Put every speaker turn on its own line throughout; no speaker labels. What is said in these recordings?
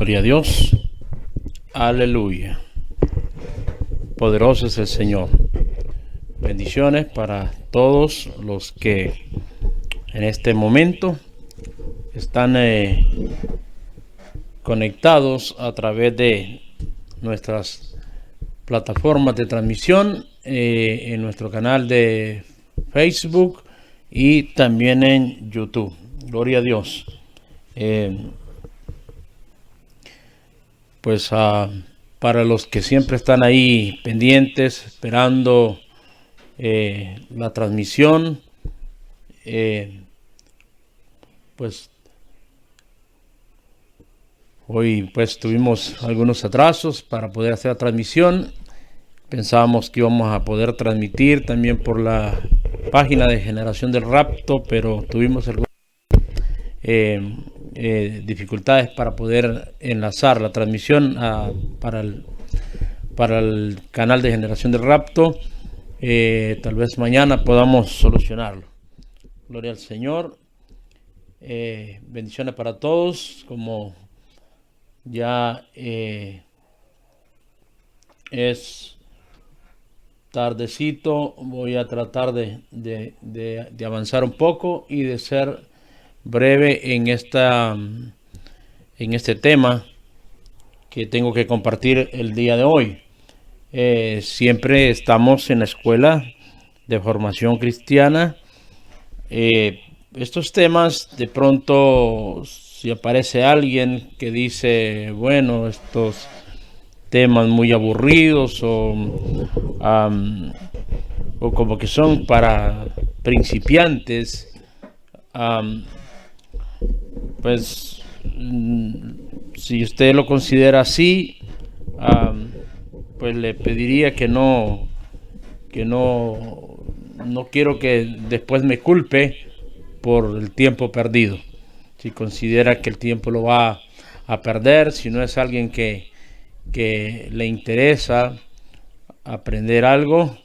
Gloria a Dios. Aleluya. Poderoso es el Señor. Bendiciones para todos los que en este momento están conectados a través de nuestras plataformas de transmisión, en nuestro canal de Facebook y también en YouTube. Gloria a Dios. Para los que siempre están ahí pendientes, esperando la transmisión, hoy tuvimos algunos atrasos para poder hacer la transmisión. Pensábamos que íbamos a poder transmitir también por la página de Generación del Rapto, pero tuvimos algunas dificultades para poder enlazar la transmisión para el canal de Generación del Rapto. Tal vez mañana podamos solucionarlo. Gloria al Señor. Bendiciones para todos. Como ya es tardecito, voy a tratar de avanzar un poco y de ser breve en este tema que tengo que compartir el día de hoy. Siempre estamos en la escuela de formación cristiana. Estos temas, de pronto, si aparece alguien que dice, bueno, estos temas muy aburridos o como que son para principiantes, si usted lo considera así, pues le pediría que no quiero que después me culpe por el tiempo perdido. Si considera que el tiempo lo va a perder, si no es alguien que le interesa aprender algo,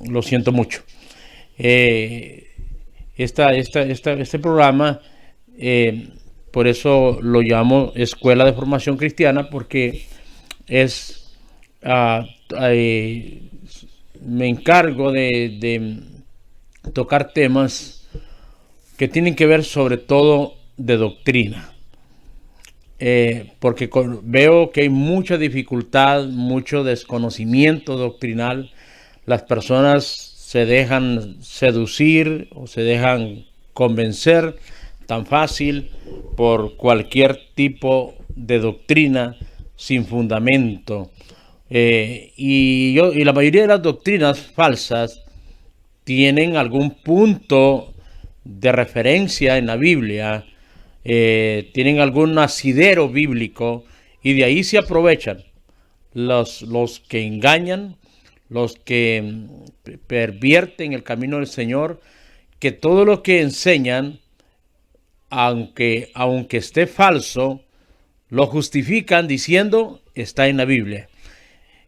lo siento mucho. Este programa, por eso lo llamo Escuela de Formación Cristiana, porque me encargo de tocar temas que tienen que ver sobre todo de doctrina, porque veo que hay mucha dificultad, mucho desconocimiento doctrinal. Las personas se dejan seducir o se dejan convencer tan fácil por cualquier tipo de doctrina sin fundamento. Y la mayoría de las doctrinas falsas tienen algún punto de referencia en la Biblia, tienen algún asidero bíblico, y de ahí se aprovechan los que engañan, los que pervierten el camino del Señor, que todo lo que enseñan, aunque esté falso, lo justifican diciendo está en la Biblia.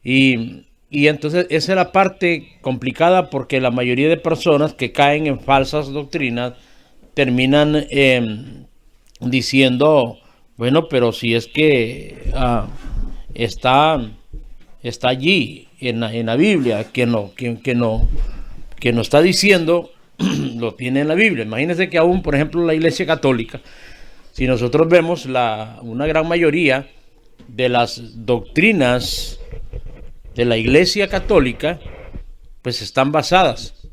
Y entonces esa es la parte complicada, porque la mayoría de personas que caen en falsas doctrinas terminan diciendo, bueno, pero si es que está allí en la Biblia, que no está diciendo, lo tiene en la Biblia. Imagínense que aún, por ejemplo, la Iglesia Católica, si nosotros vemos una gran mayoría de las doctrinas de la Iglesia Católica, pues están basadas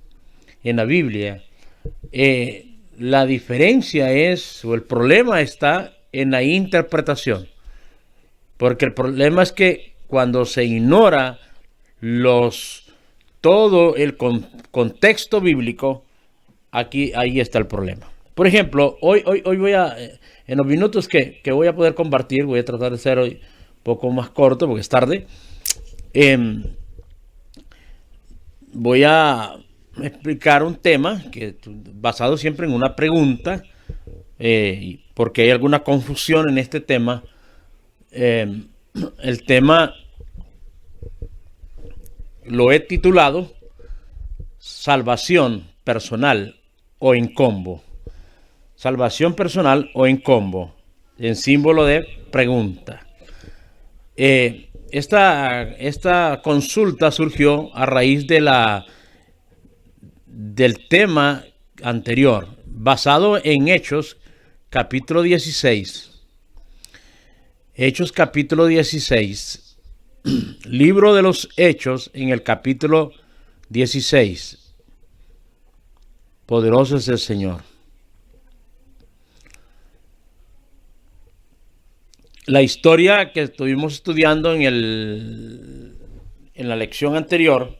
en la Biblia. La diferencia o el problema está en la interpretación, porque el problema es que cuando se ignora todo el contexto bíblico, ahí está el problema. Por ejemplo, hoy voy en los minutos que voy a poder compartir, voy a tratar de ser hoy un poco más corto porque es tarde. Voy a explicar un tema basado siempre en una pregunta, porque hay alguna confusión en este tema. El tema lo he titulado Salvación personal o en combo. Salvación personal o en combo. en símbolo de pregunta. Esta consulta surgió a raíz del tema anterior, basado en Hechos, capítulo 16. Hechos, capítulo 16. Libro de los Hechos, en el capítulo 16. Poderoso es el Señor. La historia que estuvimos estudiando en la lección anterior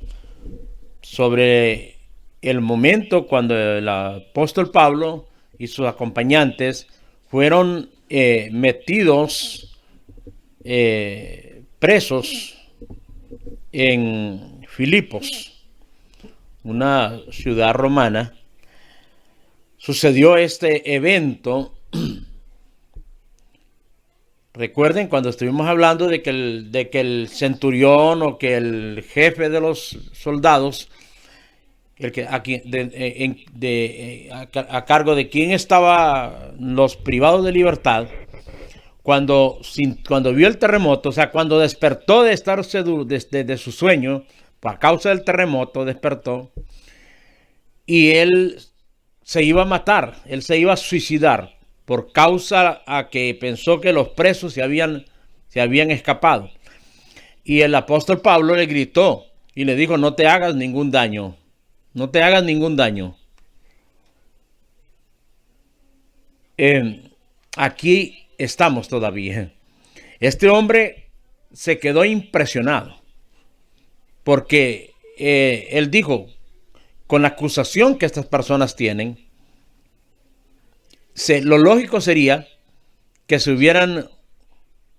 sobre el momento cuando el apóstol Pablo y sus acompañantes fueron metidos presos en Filipos, una ciudad romana. Sucedió este evento. Recuerden cuando estuvimos hablando de que el centurión o que el jefe de los soldados, a cargo de quien estaban los privados de libertad, cuando vio el terremoto, o sea, cuando despertó de su sueño, a causa del terremoto despertó, y él se iba a matar, él se iba a suicidar, por causa a que pensó que los presos se habían escapado. Y el apóstol Pablo le gritó y le dijo: no te hagas ningún daño, no te hagas ningún daño. Aquí estamos todavía. Este hombre se quedó impresionado porque él dijo, con la acusación que estas personas tienen, lo lógico sería que se hubieran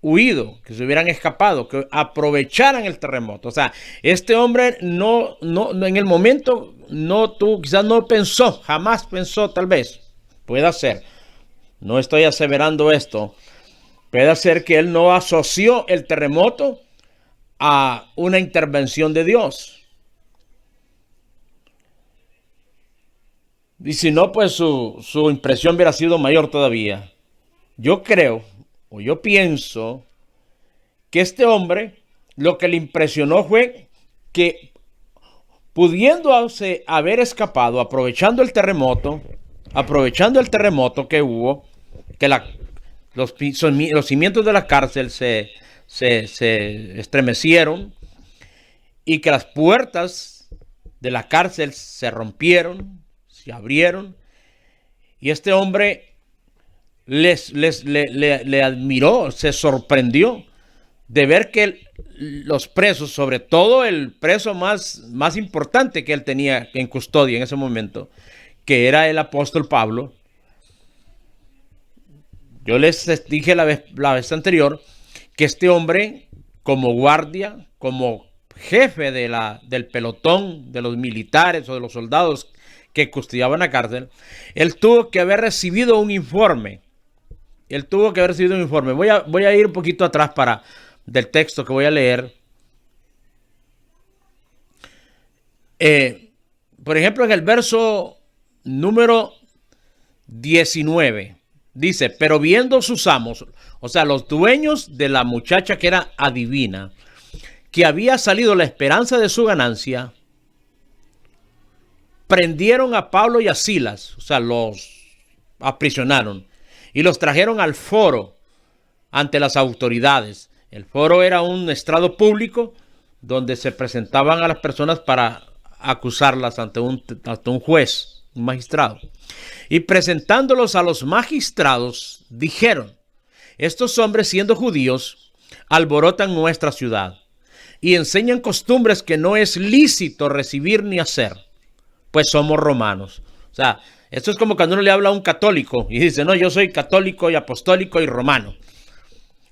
huido, que se hubieran escapado, que aprovecharan el terremoto. O sea, este hombre no en el momento quizás no pensó, jamás pensó, tal vez, puede ser, no estoy aseverando esto, puede ser que él no asoció el terremoto a una intervención de Dios. Y si no, pues su impresión hubiera sido mayor todavía. Yo creo, o yo pienso, que este hombre lo que le impresionó fue que, pudiéndose haber escapado, aprovechando el terremoto que hubo, que los cimientos de la cárcel se estremecieron y que las puertas de la cárcel se rompieron, se abrieron, y este hombre le admiró, se sorprendió de ver que los presos, sobre todo el preso más importante que él tenía en custodia en ese momento, que era el apóstol Pablo. Yo les dije la vez anterior que este hombre, como guardia, como jefe del pelotón de los militares o de los soldados que custodiaban la cárcel, él tuvo que haber recibido un informe. Voy a ir un poquito atrás del texto que voy a leer. Por ejemplo, en el verso número 19, dice: pero viendo sus amos, o sea, los dueños de la muchacha que era adivina, que había salido la esperanza de su ganancia, prendieron a Pablo y a Silas, o sea, los aprisionaron y los trajeron al foro ante las autoridades. El foro era un estrado público donde se presentaban a las personas para acusarlas ante un juez, un magistrado. Y presentándolos a los magistrados, dijeron: estos hombres, siendo judíos, alborotan nuestra ciudad y enseñan costumbres que no es lícito recibir ni hacer, pues somos romanos. O sea, esto es como cuando uno le habla a un católico y dice: no, yo soy católico y apostólico y romano.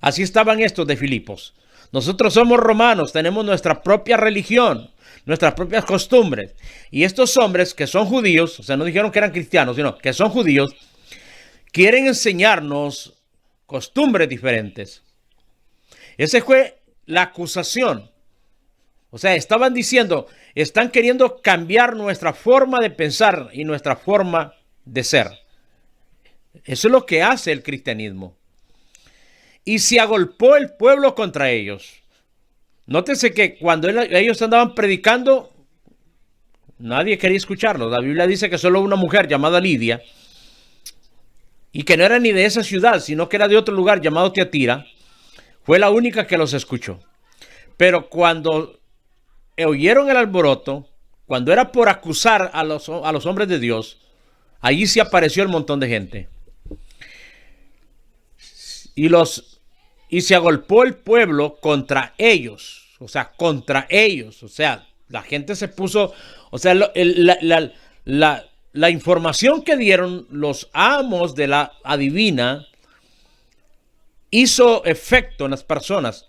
Así estaban estos de Filipos. Nosotros somos romanos, tenemos nuestra propia religión, nuestras propias costumbres. Y estos hombres que son judíos, o sea, no dijeron que eran cristianos, sino que son judíos, quieren enseñarnos costumbres diferentes. Esa fue la acusación. O sea, estaban diciendo, están queriendo cambiar nuestra forma de pensar y nuestra forma de ser. Eso es lo que hace el cristianismo. y se agolpó el pueblo contra ellos. Nótese que cuando ellos andaban predicando, nadie quería escucharlos. La Biblia dice que solo una mujer llamada Lidia, y que no era ni de esa ciudad, sino que era de otro lugar llamado Tiatira, fue la única que los escuchó. Pero cuando oyeron el alboroto, cuando era por acusar a los hombres de Dios, allí se apareció el montón de gente. Y se agolpó el pueblo contra ellos. O sea, contra ellos. O sea, la gente se puso... O sea, la información que dieron los amos de la adivina hizo efecto en las personas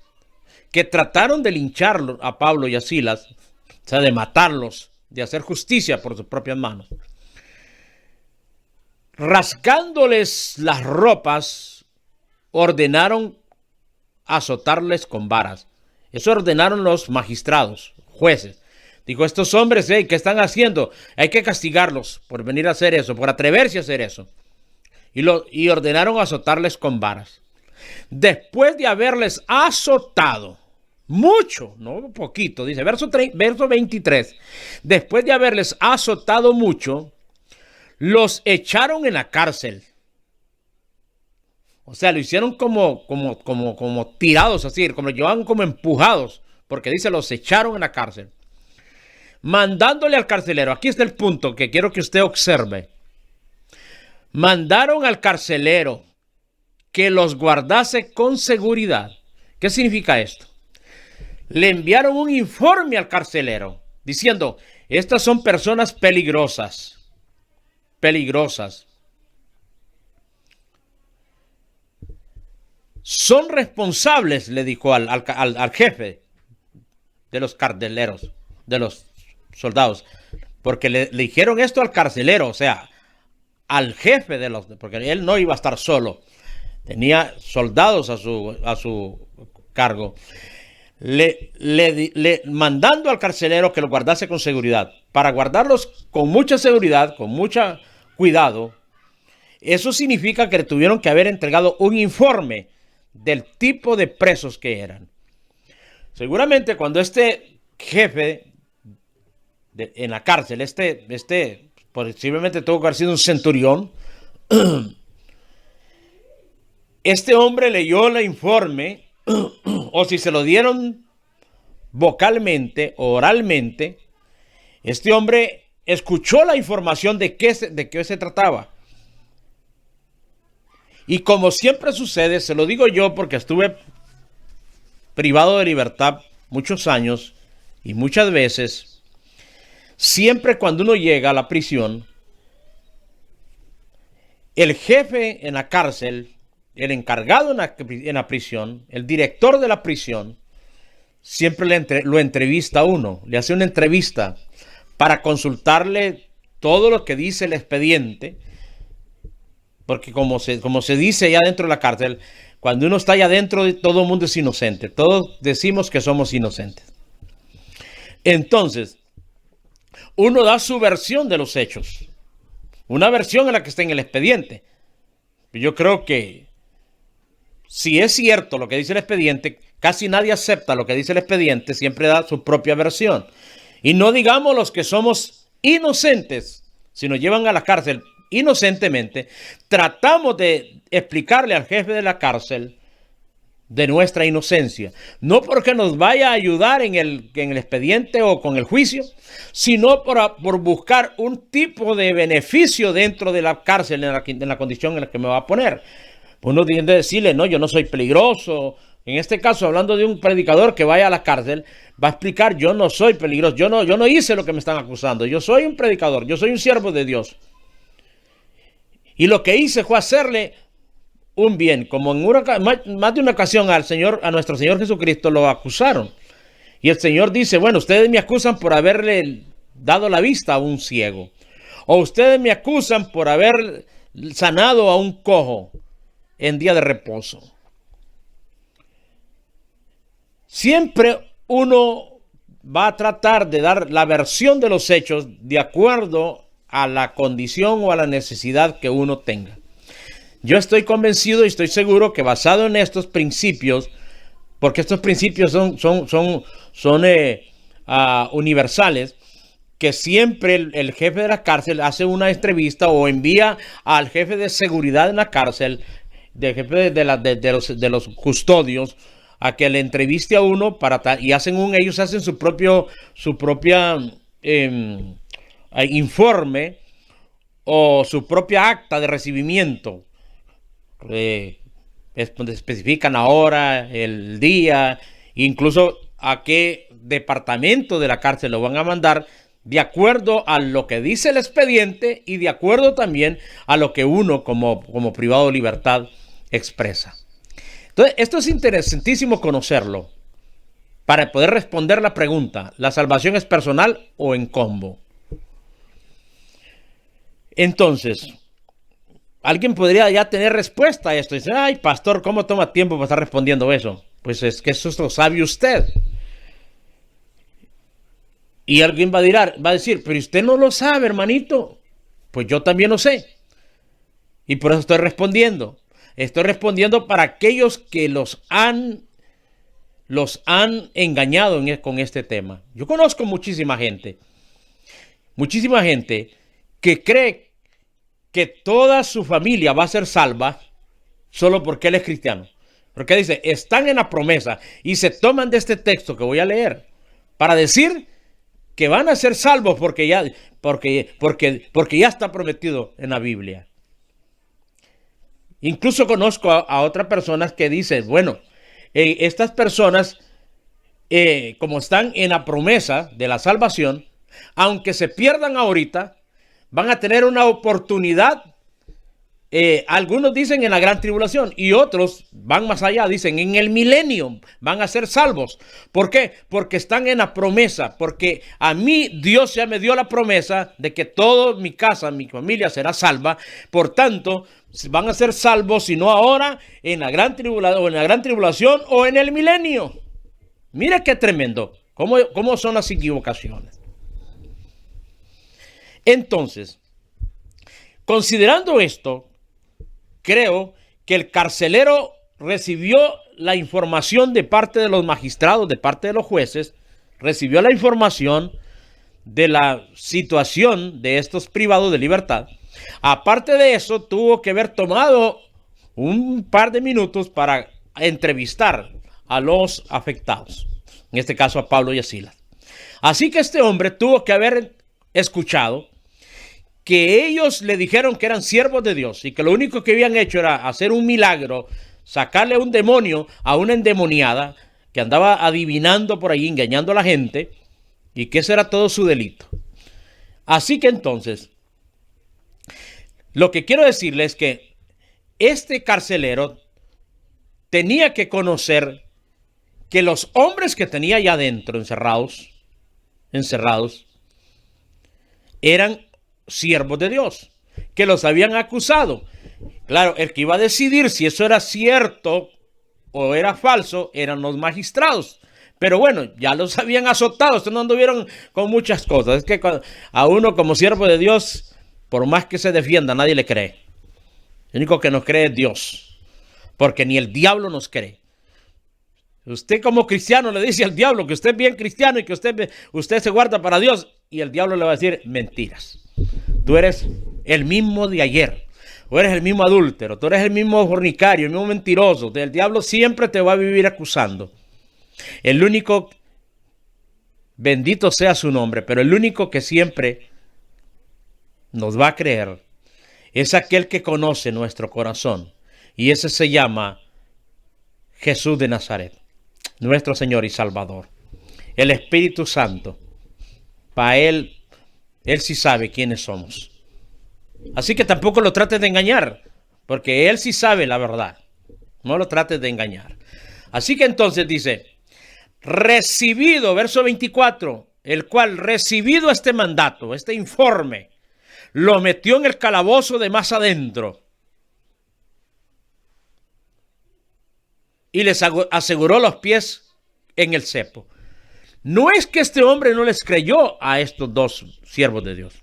que trataron de lincharlo a Pablo y a Silas, o sea, de matarlos, de hacer justicia por sus propias manos. Rasgándoles las ropas, ordenaron azotarles con varas. Eso ordenaron los magistrados, jueces. Dijo, estos hombres, ¿qué están haciendo? Hay que castigarlos por venir a hacer eso, por atreverse a hacer eso. Y ordenaron azotarles con varas. Después de haberles azotado mucho, no poquito, dice verso 23, después de haberles azotado mucho, los echaron en la cárcel. O sea, lo hicieron como tirados así, como lo llevaban como empujados, porque dice, los echaron en la cárcel. Mandándole al carcelero, aquí está el punto que quiero que usted observe. Mandaron al carcelero que los guardase con seguridad. ¿Qué significa esto? Le enviaron un informe al carcelero diciendo, estas son personas peligrosas. Peligrosas. Son responsables, le dijo al jefe de los carceleros, de los soldados, porque le dijeron esto al carcelero, o sea, al jefe de los, porque él no iba a estar solo, tenía soldados a su cargo, mandando al carcelero que lo guardase con seguridad, para guardarlos con mucha seguridad, con mucho cuidado. Eso significa que le tuvieron que haber entregado un informe del tipo de presos que eran. Seguramente cuando este jefe en la cárcel, posiblemente tuvo que haber sido un centurión, este hombre leyó el informe, o si se lo dieron vocalmente, oralmente, este hombre escuchó la información de qué se trataba. Y como siempre sucede, se lo digo yo porque estuve privado de libertad muchos años y muchas veces, siempre cuando uno llega a la prisión, el jefe en la cárcel, el encargado en la prisión, el director de la prisión, siempre lo entrevista a uno, le hace una entrevista para consultarle todo lo que dice el expediente. Porque como se dice allá dentro de la cárcel, cuando uno está allá adentro, todo el mundo es inocente. Todos decimos que somos inocentes. Entonces, uno da su versión de los hechos. Una versión en la que está en el expediente. Yo creo que si es cierto lo que dice el expediente, casi nadie acepta lo que dice el expediente, siempre da su propia versión. Y no digamos los que somos inocentes, si nos llevan a la cárcel inocentemente, tratamos de explicarle al jefe de la cárcel de nuestra inocencia. No porque nos vaya a ayudar en el expediente o con el juicio, sino por buscar un tipo de beneficio dentro de la cárcel, en la condición en la que me va a poner. Uno tiene que decirle, no, yo no soy peligroso. En este caso, hablando de un predicador que vaya a la cárcel, va a explicar, yo no soy peligroso, yo no hice lo que me están acusando, yo soy un predicador, yo soy un siervo de Dios. Y lo que hice fue hacerle un bien, como más de una ocasión a nuestro Señor Jesucristo lo acusaron. Y el Señor dice, bueno, ustedes me acusan por haberle dado la vista a un ciego. O ustedes me acusan por haber sanado a un cojo en día de reposo. Siempre uno va a tratar de dar la versión de los hechos de acuerdo a la condición o a la necesidad que uno tenga. Yo estoy convencido y estoy seguro que basado en estos principios, porque estos principios son universales, que siempre el jefe de la cárcel hace una entrevista o envía al jefe de seguridad en la cárcel, del jefe de los custodios, a que le entreviste a uno y ellos hacen su propia informe o su propia acta de recibimiento. Especifican la hora, el día, incluso a qué departamento de la cárcel lo van a mandar, de acuerdo a lo que dice el expediente y de acuerdo también a lo que uno como privado de libertad expresa. Entonces, esto es interesantísimo conocerlo para poder responder la pregunta: ¿la salvación es personal o en combo? Entonces, alguien podría ya tener respuesta a esto. Dice: ay, pastor, ¿cómo toma tiempo para estar respondiendo eso? Pues es que eso lo sabe usted. Y alguien va a decir: pero usted no lo sabe, hermanito. Pues yo también lo sé. Y por eso estoy respondiendo. Estoy respondiendo para aquellos que los han engañado con este tema. Yo conozco muchísima gente que cree que toda su familia va a ser salva solo porque él es cristiano. Porque dice, están en la promesa y se toman de este texto que voy a leer para decir que van a ser salvos porque ya está prometido en la Biblia. Incluso conozco a otras personas que dicen, bueno, estas personas, como están en la promesa de la salvación, aunque se pierdan ahorita, van a tener una oportunidad. Algunos dicen en la gran tribulación y otros van más allá, dicen en el milenio van a ser salvos. ¿Por qué? Porque están en la promesa, porque a mí Dios ya me dio la promesa de que toda mi casa, mi familia será salva. Por tanto, van a ser salvos, si no ahora, en la gran tribulación o en el milenio. Mira qué tremendo, cómo son las equivocaciones. Entonces, considerando esto, creo que el carcelero recibió la información de parte de los magistrados, de parte de los jueces, recibió la información de la situación de estos privados de libertad. Aparte de eso, tuvo que haber tomado un par de minutos para entrevistar a los afectados, en este caso a Pablo y a Silas. Así que este hombre tuvo que haber escuchado que ellos le dijeron que eran siervos de Dios y que lo único que habían hecho era hacer un milagro, sacarle un demonio a una endemoniada que andaba adivinando por ahí, engañando a la gente, y que ese era todo su delito. Así que entonces, lo que quiero decirles es que este carcelero tenía que conocer que los hombres que tenía allá adentro encerrados, eran siervos de Dios, que los habían acusado. Claro, el que iba a decidir si eso era cierto o era falso eran los magistrados. Pero bueno, ya los habían azotado, estos no anduvieron con muchas cosas. Es que a uno como siervo de Dios, por más que se defienda, nadie le cree. El único que nos cree es Dios, porque ni el diablo nos cree. Usted como cristiano le dice al diablo que usted es bien cristiano y que usted se guarda para Dios, y el diablo le va a decir mentiras. Tú eres el mismo de ayer, o eres el mismo adúltero, tú eres el mismo fornicario, el mismo mentiroso. El diablo siempre te va a vivir acusando. El único, bendito sea su nombre, pero el único que siempre nos va a creer es aquel que conoce nuestro corazón, y ese se llama Jesús de Nazaret, nuestro Señor y Salvador, el Espíritu Santo. Para Él sí sabe quiénes somos. Así que tampoco lo trates de engañar, porque Él sí sabe la verdad. No lo trates de engañar. Así que entonces dice, recibido, verso 24, el cual recibido este mandato, este informe, lo metió en el calabozo de más adentro y les aseguró los pies en el cepo. No es que este hombre no les creyó a estos dos siervos de Dios.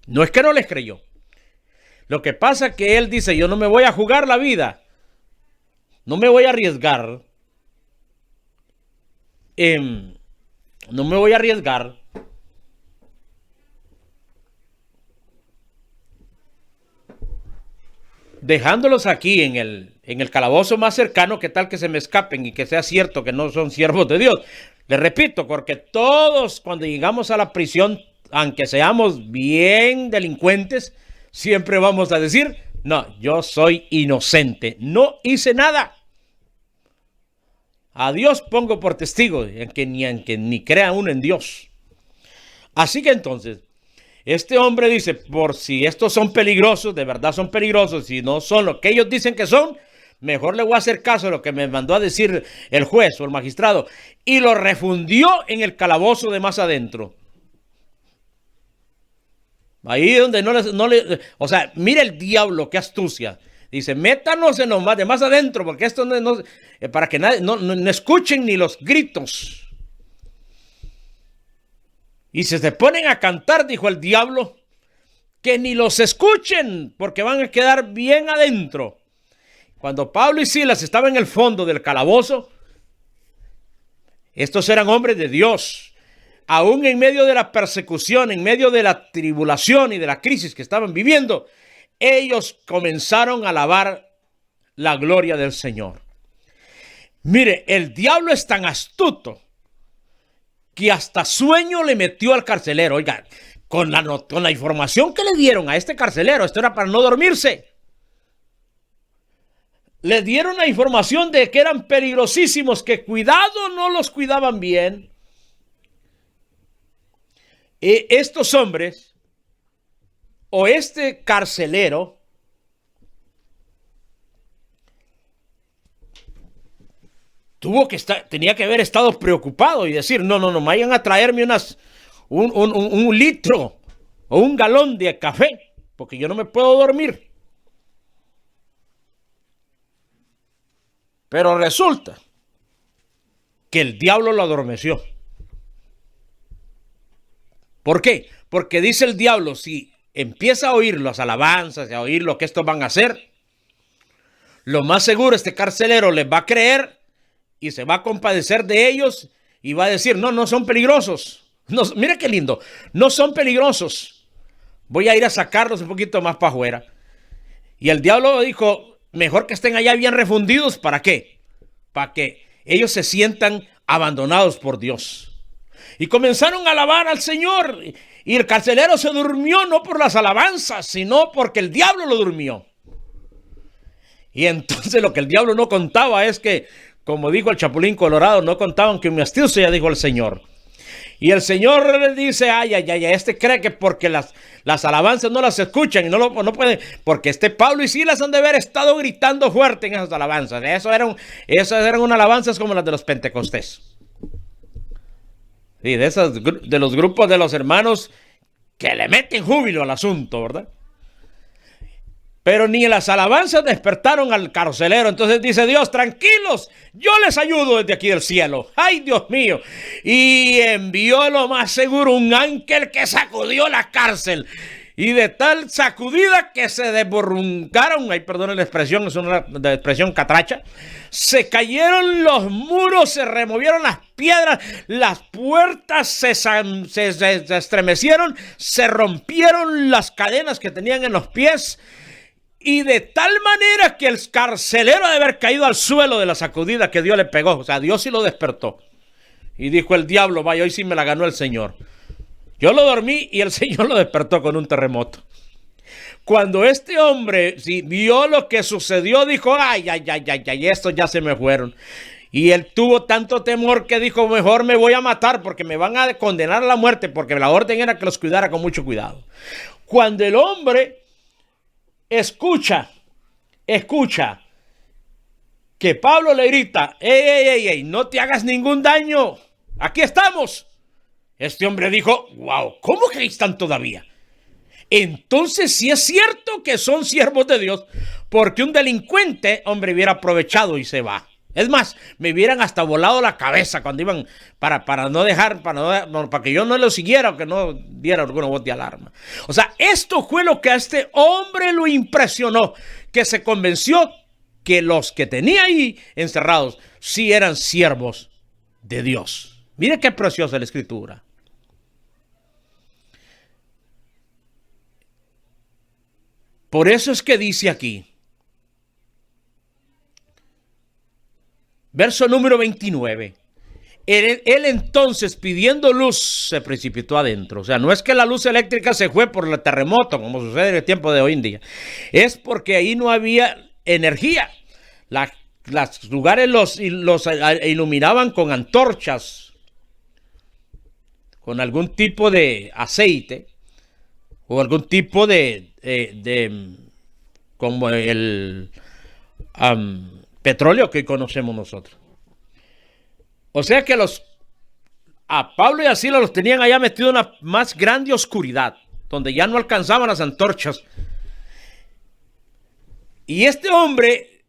No es que no les creyó. Lo que pasa es que él dice, yo no me voy a jugar la vida, no me voy a arriesgar, no me voy a arriesgar dejándolos aquí en el calabozo más cercano, que tal que se me escapen y que sea cierto que no son siervos de Dios. Les repito, porque todos cuando llegamos a la prisión, aunque seamos bien delincuentes, siempre vamos a decir, no, yo soy inocente, no hice nada. A Dios pongo por testigo, ni crea uno en Dios. Así que entonces, este hombre dice, por si estos son peligrosos, de verdad son peligrosos, si no son lo que ellos dicen que son, mejor le voy a hacer caso de lo que me mandó a decir el juez o el magistrado. Y lo refundió en el calabozo de más adentro. Ahí donde o sea, mira el diablo, qué astucia. Dice, métanos en lo de más adentro, porque esto para que nadie, no escuchen ni los gritos. Y si se ponen a cantar, dijo el diablo, que ni los escuchen, porque van a quedar bien adentro. Cuando Pablo y Silas estaban en el fondo del calabozo, estos eran hombres de Dios. Aún en medio de la persecución, en medio de la tribulación y de la crisis que estaban viviendo, ellos comenzaron a alabar la gloria del Señor. Mire, el diablo es tan astuto que hasta sueño le metió al carcelero. Oiga, con la información que le dieron a este carcelero, esto era para no dormirse. Le dieron la información de que eran peligrosísimos, que cuidado no los cuidaban bien. Estos hombres, o este carcelero, tenía que haber estado preocupado y decir, no, vayan a traerme un litro o un galón de café, porque yo no me puedo dormir. Pero resulta que el diablo lo adormeció. ¿Por qué? Porque dice el diablo, si empieza a oír las alabanzas, a oír lo que estos van a hacer, lo más seguro este carcelero les va a creer y se va a compadecer de ellos y va a decir, no son peligrosos. No, mira qué lindo, no son peligrosos. Voy a ir a sacarlos un poquito más para afuera. Y el diablo dijo, mejor que estén allá bien refundidos. ¿Para qué? Para que ellos se sientan abandonados por Dios. Y comenzaron a alabar al Señor. Y el carcelero se durmió no por las alabanzas, sino porque el diablo lo durmió. Y entonces lo que el diablo no contaba es que, como dijo el Chapulín Colorado, no contaban que mi astucia, dijo el Señor. Y el Señor le dice, ay, este cree que porque las alabanzas no las escuchan y no pueden, porque Pablo y Silas han de haber estado gritando fuerte en esas alabanzas. Esas eran unas alabanzas como las de los Pentecostés. Y de los grupos de los hermanos que le meten júbilo al asunto, ¿verdad? Pero ni las alabanzas despertaron al carcelero. Entonces dice Dios, tranquilos, yo les ayudo desde aquí del cielo. ¡Ay, Dios mío! Y envió lo más seguro un ángel que sacudió la cárcel. Y de tal sacudida que se desborruncaron, ay, perdón la expresión, es una expresión catracha, se cayeron los muros, se removieron las piedras, las puertas se estremecieron, se rompieron las cadenas que tenían en los pies. Y de tal manera que el carcelero de haber caído al suelo de la sacudida que Dios le pegó. O sea, Dios sí lo despertó. Y dijo el diablo, vaya, hoy sí me la ganó el Señor. Yo lo dormí y el Señor lo despertó con un terremoto. Cuando este hombre vio lo que sucedió, dijo, ay, estos ya se me fueron. Y él tuvo tanto temor que dijo, mejor me voy a matar porque me van a condenar a la muerte, porque la orden era que los cuidara con mucho cuidado. Cuando el hombre escucha que Pablo le grita, ey, no te hagas ningún daño, aquí estamos. Este hombre dijo, wow, ¿cómo que ahí están todavía? Entonces sí es cierto que son siervos de Dios, porque un delincuente, hombre, hubiera aprovechado y se va. Es más, me hubieran hasta volado la cabeza cuando iban para no dejar, para que yo no lo siguiera o que no diera alguna voz de alarma. O sea, esto fue lo que a este hombre lo impresionó, que se convenció que los que tenía ahí encerrados sí eran siervos de Dios. Mire qué preciosa la escritura. Por eso es que dice aquí, verso número 29. Él entonces, pidiendo luz, se precipitó adentro. O sea, no es que la luz eléctrica se fue por el terremoto, como sucede en el tiempo de hoy en día. Es porque ahí no había energía. Los lugares los iluminaban con antorchas, con algún tipo de aceite o algún tipo como el petróleo que conocemos nosotros. O sea que a Pablo y a Silas los tenían allá metidos en una más grande oscuridad, donde ya no alcanzaban las antorchas. Y este hombre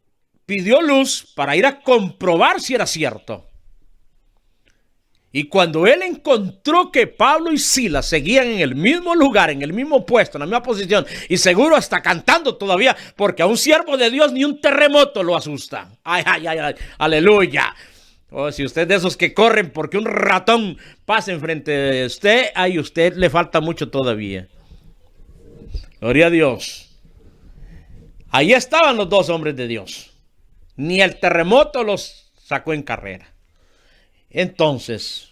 pidió luz para ir a comprobar si era cierto. Y cuando él encontró que Pablo y Silas seguían en el mismo lugar, en el mismo puesto, en la misma posición, y seguro hasta cantando todavía, porque a un siervo de Dios ni un terremoto lo asusta. Ay, ay, ay, ay, aleluya. O si usted es de esos que corren porque un ratón pasa enfrente de usted, ay, usted le falta mucho todavía. Gloria a Dios. Ahí estaban los dos hombres de Dios. Ni el terremoto los sacó en carrera. Entonces,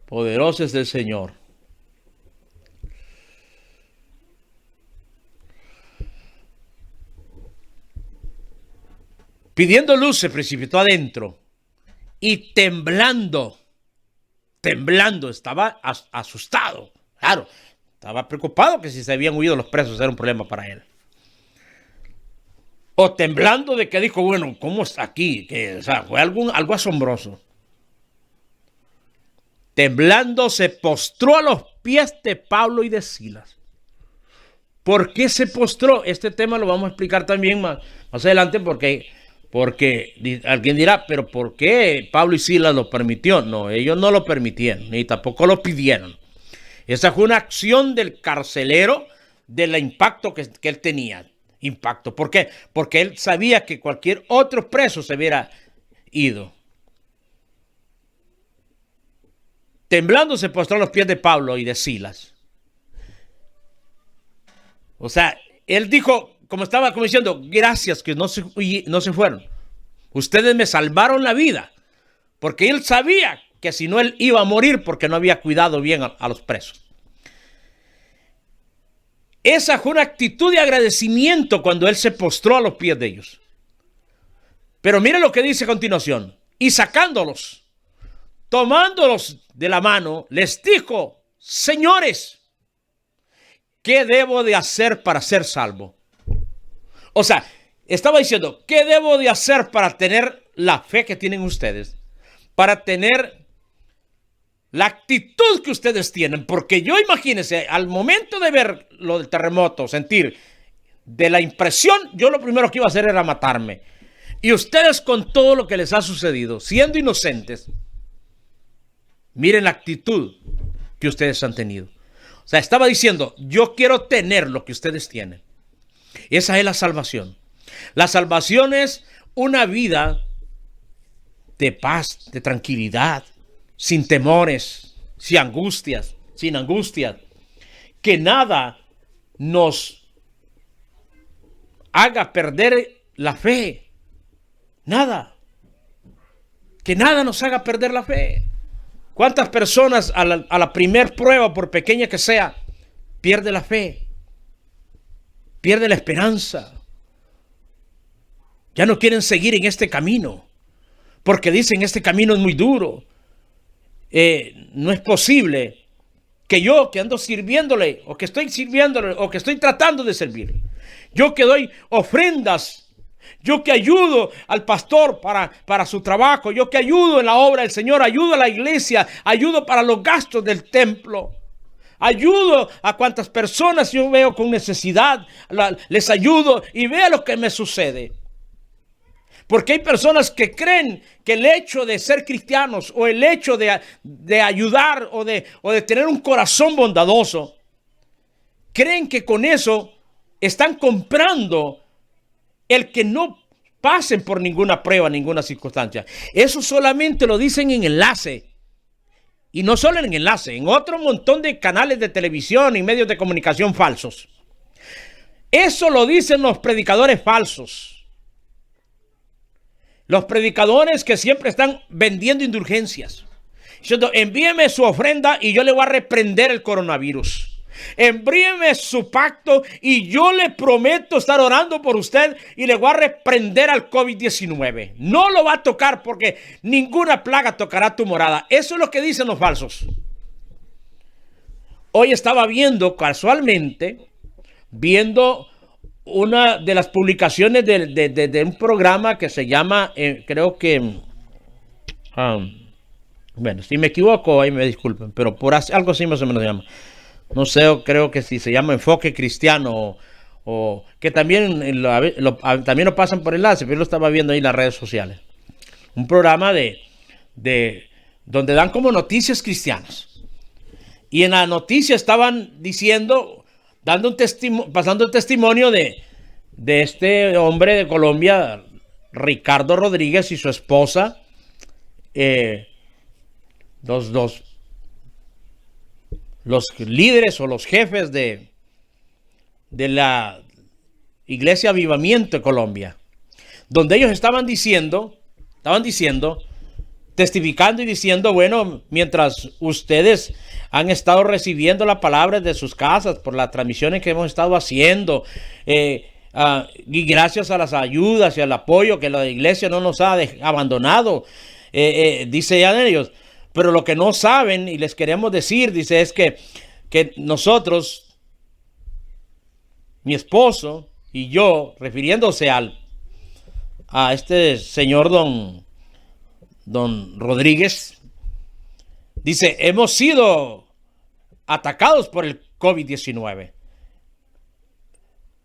poderoso es el Señor. Pidiendo luz, se precipitó adentro y temblando, estaba asustado. Claro, estaba preocupado que si se habían huido los presos era un problema para él. O temblando de que dijo, bueno, ¿cómo está aquí? O sea, fue algo asombroso. Temblando se postró a los pies de Pablo y de Silas. ¿Por qué se postró? Este tema lo vamos a explicar también más adelante porque alguien dirá, pero ¿por qué Pablo y Silas lo permitió? No, ellos no lo permitieron, ni tampoco lo pidieron. Esa fue una acción del carcelero del impacto que él tenía. Impacto. ¿Por qué? Porque él sabía que cualquier otro preso se hubiera ido. Temblando se postró a los pies de Pablo y de Silas. O sea, él dijo, como diciendo, gracias que no se fueron. Ustedes me salvaron la vida. Porque él sabía que si no él iba a morir porque no había cuidado bien a los presos. Esa fue una actitud de agradecimiento cuando él se postró a los pies de ellos. Pero mire lo que dice a continuación. Y sacándolos, tomándolos de la mano, les dijo, señores, ¿qué debo de hacer para ser salvo? O sea, estaba diciendo, ¿qué debo de hacer para tener la fe que tienen ustedes? Para tener la actitud que ustedes tienen, porque yo imagínense, al momento de ver lo del terremoto, sentir de la impresión, yo lo primero que iba a hacer era matarme. Y ustedes con todo lo que les ha sucedido, siendo inocentes, miren la actitud que ustedes han tenido. O sea, estaba diciendo, yo quiero tener lo que ustedes tienen. Esa es la salvación. La salvación es una vida de paz, de tranquilidad, sin temores, sin angustias, que nada nos haga perder la fe, que nada nos haga perder la fe. ¿Cuántas personas a la primer prueba, por pequeña que sea, pierde la fe, pierde la esperanza? Ya no quieren seguir en este camino, porque dicen este camino es muy duro. No es posible que yo que ando sirviéndole o que estoy sirviéndole o que estoy tratando de servir, yo que doy ofrendas, yo que ayudo al pastor para su trabajo, yo que ayudo en la obra del Señor, ayudo a la iglesia, ayudo para los gastos del templo, ayudo a cuantas personas yo veo con necesidad, les ayudo y vea lo que me sucede. Porque hay personas que creen que el hecho de ser cristianos o el hecho de ayudar o de tener un corazón bondadoso, creen que con eso están comprando el que no pasen por ninguna prueba, ninguna circunstancia. Eso solamente lo dicen en enlace. Y no solo en enlace, en otro montón de canales de televisión y medios de comunicación falsos. Eso lo dicen los predicadores falsos. Los predicadores que siempre están vendiendo indulgencias. Diciendo, envíeme su ofrenda y yo le voy a reprender el coronavirus. Envíeme su pacto y yo le prometo estar orando por usted y le voy a reprender al COVID-19. No lo va a tocar porque ninguna plaga tocará tu morada. Eso es lo que dicen los falsos. Hoy estaba viendo una de las publicaciones de un programa que se llama, creo que, bueno, si me equivoco, ahí me disculpen, pero por algo así más o menos se llama. No sé, creo que si se llama Enfoque Cristiano o que también también lo pasan por enlace, pero yo lo estaba viendo ahí en las redes sociales. Un programa donde dan como noticias cristianas. Y en la noticia estaban diciendo, pasando el testimonio de este hombre de Colombia, Ricardo Rodríguez, y su esposa, los líderes o los jefes de la Iglesia Avivamiento de Colombia, donde ellos estaban diciendo, testificando y diciendo, bueno, mientras ustedes han estado recibiendo la palabra de sus casas por las transmisiones que hemos estado haciendo, y gracias a las ayudas y al apoyo que la iglesia no nos ha abandonado, dice ya ellos, pero lo que no saben y les queremos decir, dice, es que nosotros, mi esposo y yo, refiriéndose a este señor don Rodríguez, dice, hemos sido atacados por el COVID-19.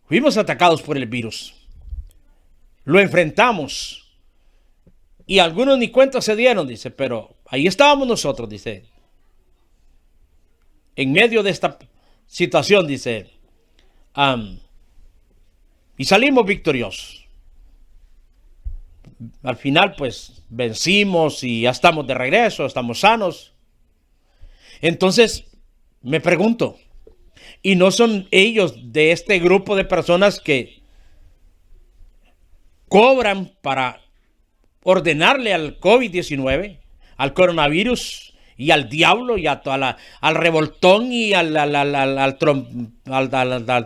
Fuimos atacados por el virus. Lo enfrentamos. Y algunos ni cuenta se dieron, dice, pero ahí estábamos nosotros, dice. En medio de esta situación, dice, y salimos victoriosos. Al final, pues, vencimos y ya estamos de regreso, estamos sanos. Entonces, me pregunto, ¿y no son ellos de este grupo de personas que cobran para ordenarle al COVID-19, al coronavirus y al diablo y al revoltón y al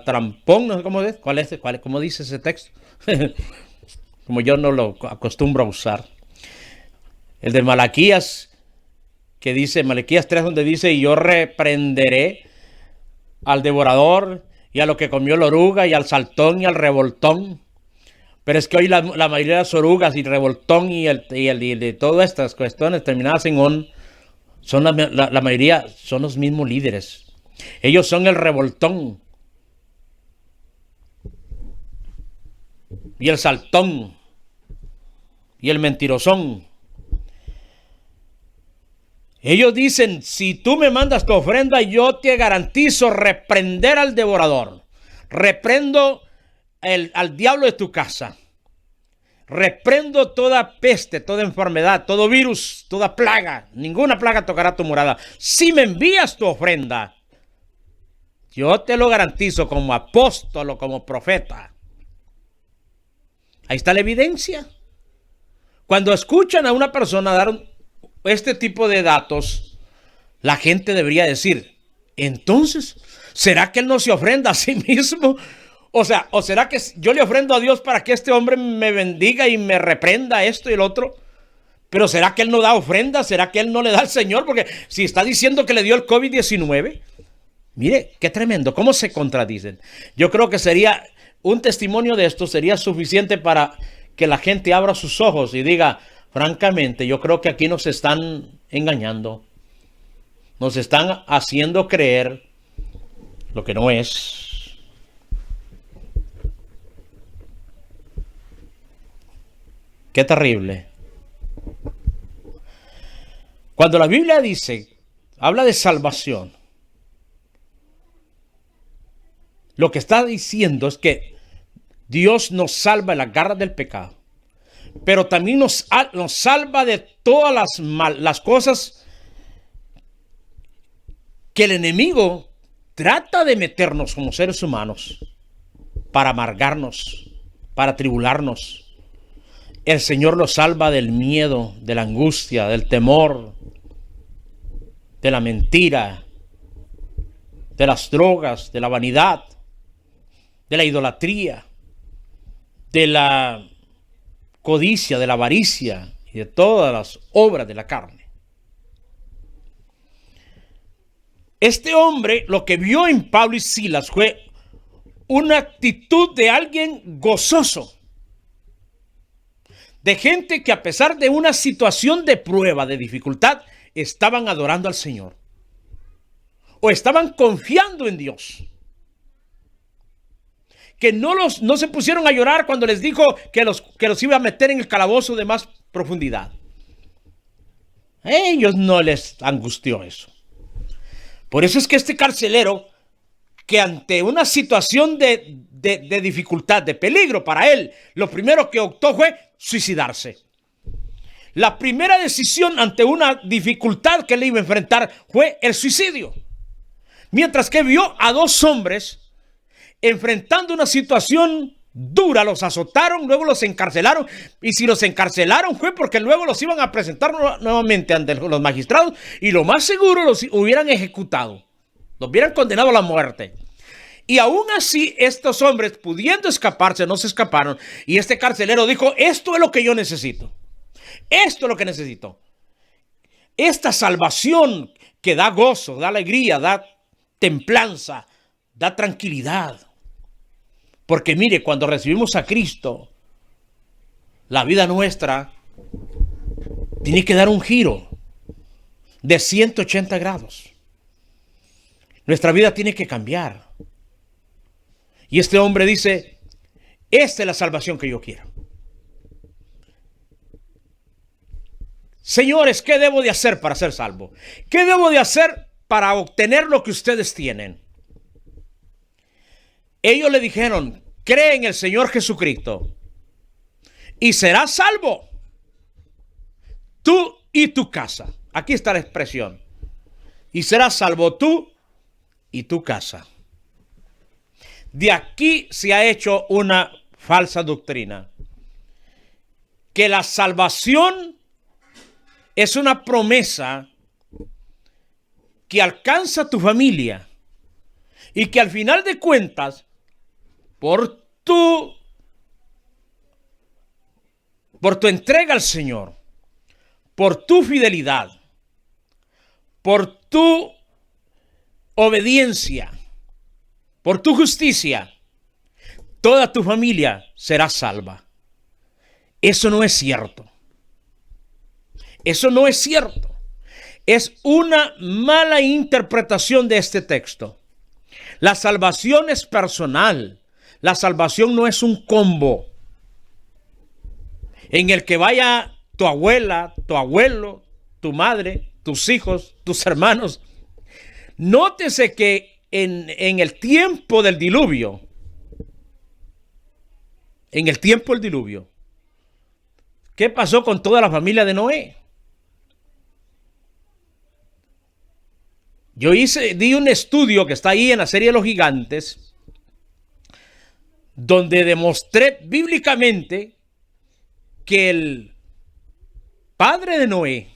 trampón? No sé cómo es, cómo dice ese texto? Como yo no lo acostumbro a usar. El de Malaquías, que dice, Malaquías 3, donde dice, y yo reprenderé al devorador y a lo que comió la oruga y al saltón y al revoltón. Pero es que hoy la mayoría de las orugas y revoltón y de todas estas cuestiones terminadas en on, son la mayoría son los mismos líderes. Ellos son el revoltón y el saltón y el mentirosón. Ellos dicen, si tú me mandas tu ofrenda, yo te garantizo reprender al devorador. Reprendo al diablo de tu casa. Reprendo toda peste, toda enfermedad, todo virus, toda plaga. Ninguna plaga tocará tu morada. Si me envías tu ofrenda, yo te lo garantizo como apóstol o como profeta. Ahí está la evidencia. Cuando escuchan a una persona dar este tipo de datos, la gente debería decir, entonces, ¿será que él no se ofrenda a sí mismo? O será que yo le ofrendo a Dios para que este hombre me bendiga y me reprenda esto y el otro. Pero ¿será que él no da ofrenda? ¿Será que él no le da al Señor? Porque si está diciendo que le dio el COVID-19, mire, qué tremendo, cómo se contradicen. Yo creo que sería un testimonio de esto, sería suficiente para que la gente abra sus ojos y diga, francamente, yo creo que aquí nos están engañando. Nos están haciendo creer lo que no es. Qué terrible. Cuando la Biblia dice, habla de salvación, lo que está diciendo es que Dios nos salva de las garras del pecado, pero también nos salva de todas las cosas que el enemigo trata de meternos como seres humanos para amargarnos, para tribularnos. El Señor los salva del miedo, de la angustia, del temor, de la mentira, de las drogas, de la vanidad, de la idolatría, de la codicia, de la avaricia y de todas las obras de la carne. Este hombre, lo que vio en Pablo y Silas fue una actitud de alguien gozoso, de gente que a pesar de una situación de prueba, de dificultad, estaban adorando al Señor o estaban confiando en Dios. Que no se pusieron a llorar cuando les dijo que los iba a meter en el calabozo de más profundidad. A ellos no les angustió eso. Por eso es que este carcelero, que ante una situación de dificultad, de peligro para él, lo primero que optó fue suicidarse. La primera decisión ante una dificultad que le iba a enfrentar fue el suicidio. Mientras que vio a dos hombres enfrentando una situación dura, los azotaron, luego los encarcelaron, y si los encarcelaron fue porque luego los iban a presentar nuevamente ante los magistrados y lo más seguro los hubieran ejecutado, los hubieran condenado a la muerte. Y aún así estos hombres, pudiendo escaparse, no se escaparon, y este carcelero dijo: esto es lo que yo necesito, esto es lo que necesito, esta salvación que da gozo, da alegría, da templanza, da tranquilidad. Porque mire, cuando recibimos a Cristo, la vida nuestra tiene que dar un giro de 180 grados. Nuestra vida tiene que cambiar. Y este hombre dice: esta es la salvación que yo quiero. Señores, ¿qué debo de hacer para ser salvo? ¿Qué debo de hacer para obtener lo que ustedes tienen? Ellos le dijeron: cree en el Señor Jesucristo y serás salvo, tú y tu casa. Aquí está la expresión: y serás salvo tú y tu casa. De aquí se ha hecho una falsa doctrina, que la salvación es una promesa que alcanza tu familia y que al final de cuentas, por tu entrega al Señor, por tu fidelidad, por tu obediencia, por tu justicia, toda tu familia será salva. Eso no es cierto. Eso no es cierto. Es una mala interpretación de este texto. La salvación es personal. La salvación no es un combo en el que vaya tu abuela, tu abuelo, tu madre, tus hijos, tus hermanos. Nótese que en el tiempo del diluvio, ¿qué pasó con toda la familia de Noé? Yo di un estudio que está ahí en la serie de los gigantes, donde demostré bíblicamente que el padre de Noé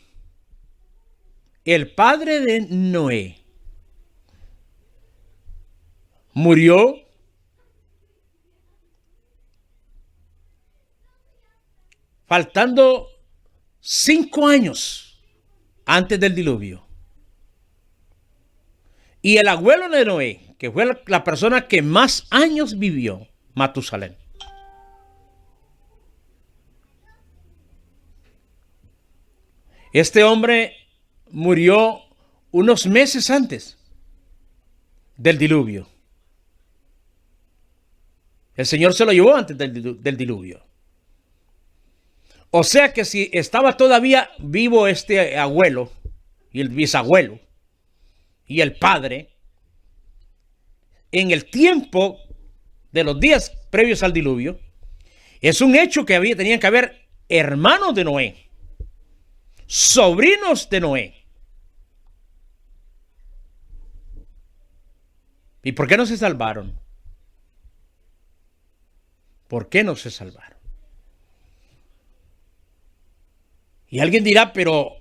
murió faltando 5 años antes del diluvio. Y el abuelo de Noé, que fue la persona que más años vivió, Matusalén, este hombre murió unos meses antes del diluvio. El Señor se lo llevó antes del diluvio. O sea que si estaba todavía vivo este abuelo y el bisabuelo y el padre, en el tiempo de los días previos al diluvio, es un hecho que tenían que haber hermanos de Noé, sobrinos de Noé. ¿Y por qué no se salvaron? ¿Por qué no se salvaron? Y alguien dirá, pero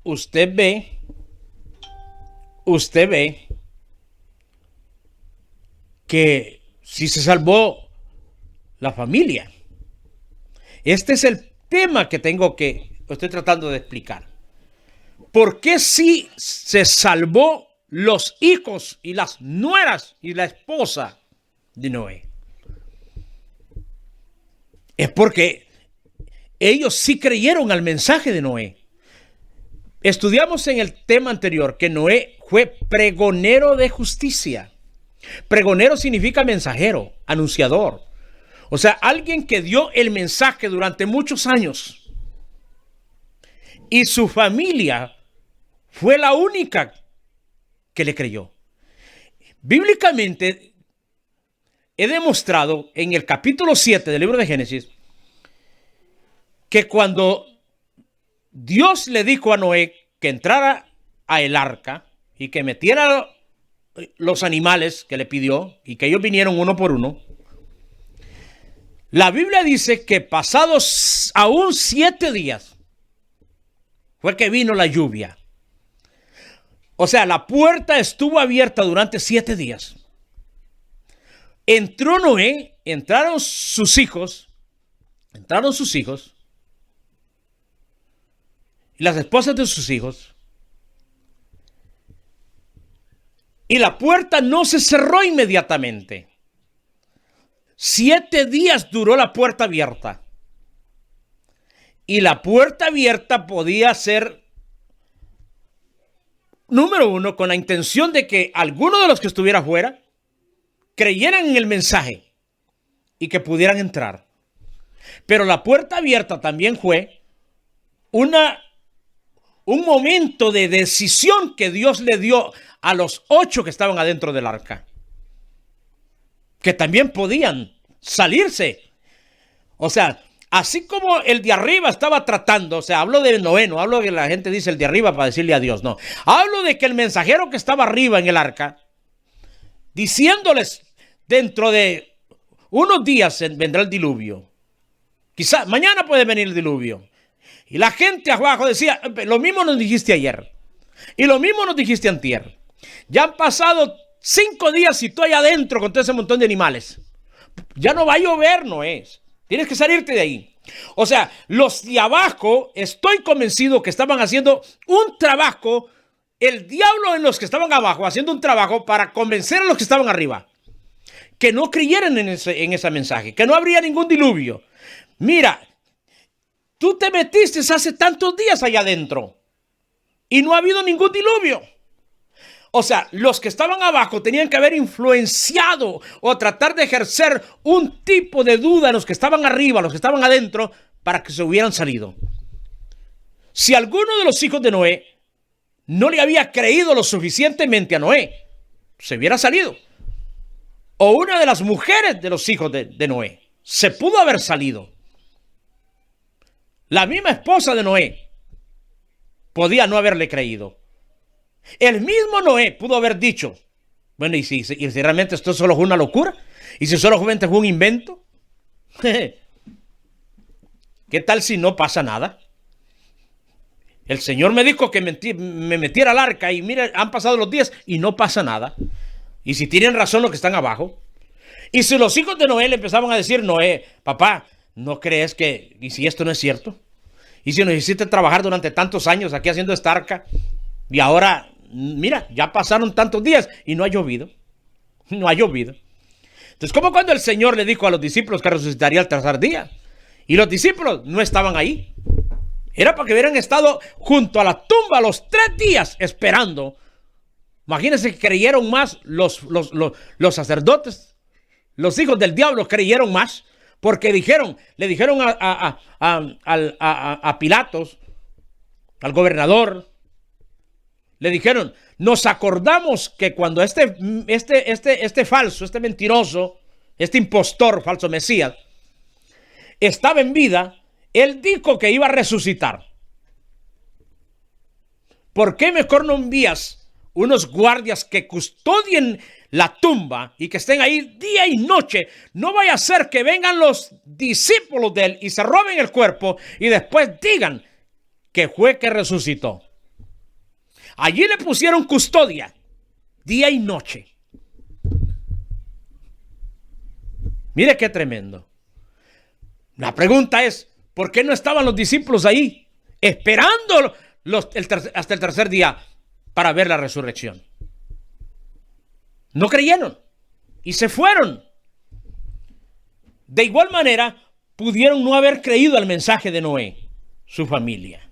usted ve que si se salvó la familia. Este es el tema que estoy tratando de explicar. ¿Por qué si se salvó los hijos y las nueras y la esposa de Noé? Es porque ellos sí creyeron al mensaje de Noé. Estudiamos en el tema anterior que Noé fue pregonero de justicia. Pregonero significa mensajero, anunciador. O sea, alguien que dio el mensaje durante muchos años. Y su familia fue la única que le creyó. Bíblicamente, he demostrado en el capítulo 7 del libro de Génesis que cuando Dios le dijo a Noé que entrara a el arca y que metiera los animales que le pidió y que ellos vinieron uno por uno, la Biblia dice que pasados aún 7 días fue que vino la lluvia. O sea, la puerta estuvo abierta durante 7 días. Entró Noé, entraron sus hijos y las esposas de sus hijos. Y la puerta no se cerró inmediatamente. 7 días duró la puerta abierta. Y la puerta abierta podía ser, número uno, con la intención de que alguno de los que estuviera afuera creyeran en el mensaje y que pudieran entrar. Pero la puerta abierta también fue un momento de decisión que Dios le dio a los 8 que estaban adentro del arca, que también podían salirse. O sea, así como el de arriba estaba tratando, o sea, hablo de Noé, no hablo de que la gente dice el de arriba para decirle adiós, no. Hablo de que el mensajero que estaba arriba en el arca, diciéndoles, dentro de unos días vendrá el diluvio. Quizá mañana puede venir el diluvio. Y la gente abajo decía, lo mismo nos dijiste ayer. Y lo mismo nos dijiste antier. Ya han pasado 5 días y tú allá adentro con todo ese montón de animales. Ya no va a llover, no es. Tienes que salirte de ahí. O sea, los de abajo, estoy convencido que estaban haciendo un trabajo, el diablo en los que estaban abajo, haciendo un trabajo para convencer a los que estaban arriba, que no creyeran en ese mensaje, que no habría ningún diluvio. Mira, tú te metiste hace tantos días allá adentro y no ha habido ningún diluvio. O sea, los que estaban abajo tenían que haber influenciado o tratar de ejercer un tipo de duda en los que estaban arriba, los que estaban adentro, para que se hubieran salido. Si alguno de los hijos de Noé no le había creído lo suficientemente a Noé, se hubiera salido. O una de las mujeres de los hijos de Noé se pudo haber salido. La misma esposa de Noé podía no haberle creído. El mismo Noé pudo haber dicho, bueno, ¿y si realmente esto solo fue una locura? ¿Y si solamente fue un invento? ¿Qué tal si no pasa nada? El Señor me dijo que me metiera al arca y mira, han pasado los días y no pasa nada. Y si tienen razón los que están abajo. Y si los hijos de Noé le empezaban a decir, Noé, papá, ¿no crees que, y si esto no es cierto? Y si nos hiciste trabajar durante tantos años aquí haciendo esta arca y ahora, mira, ya pasaron tantos días y no ha llovido. No ha llovido. Entonces, como cuando el Señor le dijo a los discípulos que resucitaría al tercer día y los discípulos no estaban ahí. Era para que hubieran estado junto a la tumba los 3 días esperando. Imagínense que creyeron más los sacerdotes. Los hijos del diablo creyeron más Porque le dijeron a Pilatos, al gobernador, le dijeron, nos acordamos que cuando este falso, este mentiroso, este impostor, falso Mesías, estaba en vida, él dijo que iba a resucitar. ¿Por qué mejor no envías unos guardias que custodien la tumba y que estén ahí día y noche? No vaya a ser que vengan los discípulos de él y se roben el cuerpo y después digan que fue que resucitó. Allí le pusieron custodia día y noche. Mire qué tremendo. La pregunta es, ¿por qué no estaban los discípulos ahí esperando hasta el tercer día para ver la resurrección? No creyeron y se fueron. De igual manera, pudieron no haber creído al mensaje de Noé, su familia.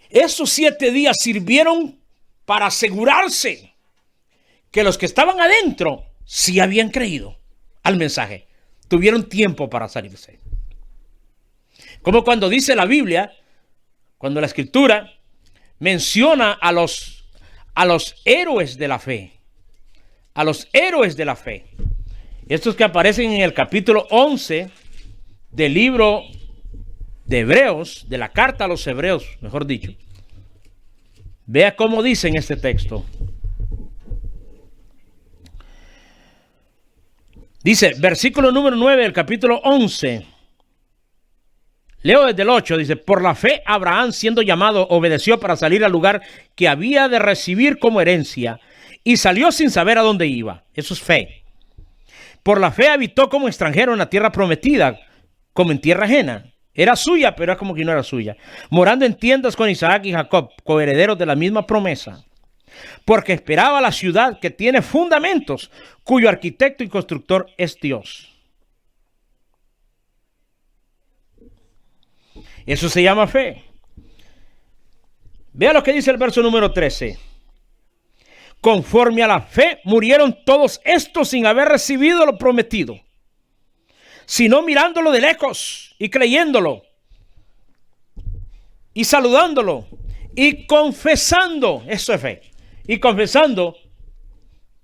Esos 7 días sirvieron para asegurarse que los que estaban adentro sí habían creído al mensaje. Tuvieron tiempo para salirse. Como cuando dice la Biblia, cuando la Escritura menciona a los héroes de la fe. A los héroes de la fe. Estos que aparecen en el capítulo 11 del libro de Hebreos, de la carta a los Hebreos, mejor dicho. Vea cómo dice en este texto. Dice, versículo número 9 del capítulo 11. Leo desde el 8, dice, por la fe Abraham, siendo llamado, obedeció para salir al lugar que había de recibir como herencia y salió sin saber a dónde iba. Eso es fe. Por la fe habitó como extranjero en la tierra prometida, como en tierra ajena. Era suya, pero era como que no era suya. Morando en tiendas con Isaac y Jacob, coherederos de la misma promesa. Porque esperaba la ciudad que tiene fundamentos, cuyo arquitecto y constructor es Dios. Eso se llama fe. Vea lo que dice el verso número 13. Conforme a la fe murieron todos estos sin haber recibido lo prometido, sino mirándolo de lejos y creyéndolo y saludándolo y confesando, eso es fe, y confesando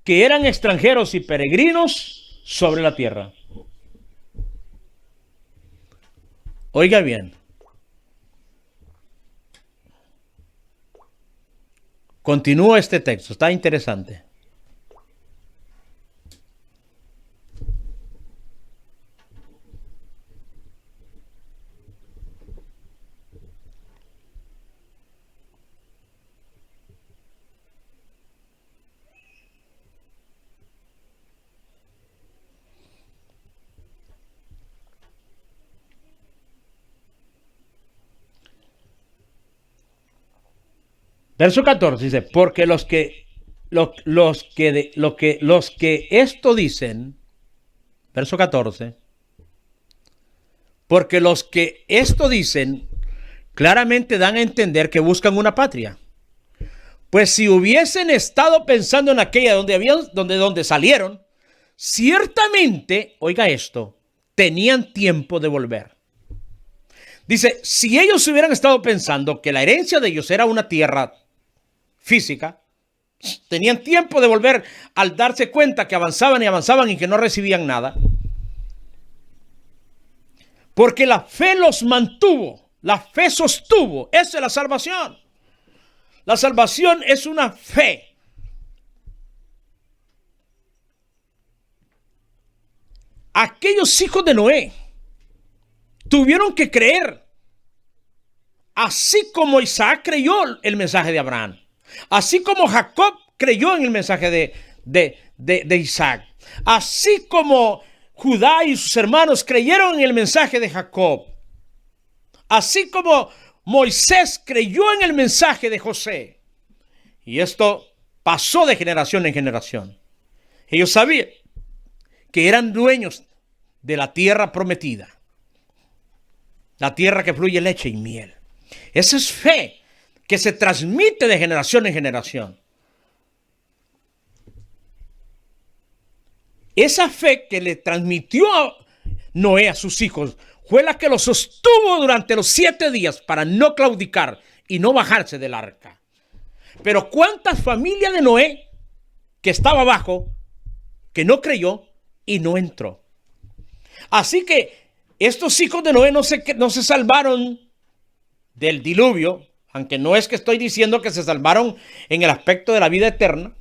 que eran extranjeros y peregrinos sobre la tierra. Oiga bien. Continúa este texto, está interesante. Verso 14 dice, porque los que esto dicen, verso 14, porque los que esto dicen claramente dan a entender que buscan una patria. Pues si hubiesen estado pensando en aquella donde salieron, ciertamente, oiga esto, tenían tiempo de volver. Dice, si ellos hubieran estado pensando que la herencia de ellos era una tierra física, tenían tiempo de volver al darse cuenta que avanzaban y avanzaban y que no recibían nada. Porque la fe los mantuvo, la fe sostuvo. Esa es la salvación. La salvación es una fe. Aquellos hijos de Noé tuvieron que creer, así como Isaac creyó el mensaje de Abraham. Así como Jacob creyó en el mensaje de Isaac. Así como Judá y sus hermanos creyeron en el mensaje de Jacob. Así como Moisés creyó en el mensaje de José. Y esto pasó de generación en generación. Ellos sabían que eran dueños de la tierra prometida. La tierra que fluye leche y miel. Esa es fe que se transmite de generación en generación. Esa fe que le transmitió Noé a sus hijos, fue la que los sostuvo durante los 7 días para no claudicar y no bajarse del arca. Pero ¿cuántas familias de Noé que estaba abajo, que no creyó y no entró? Así que estos hijos de Noé no se salvaron del diluvio, aunque no es que estoy diciendo que se salvaron en el aspecto de la vida eterna,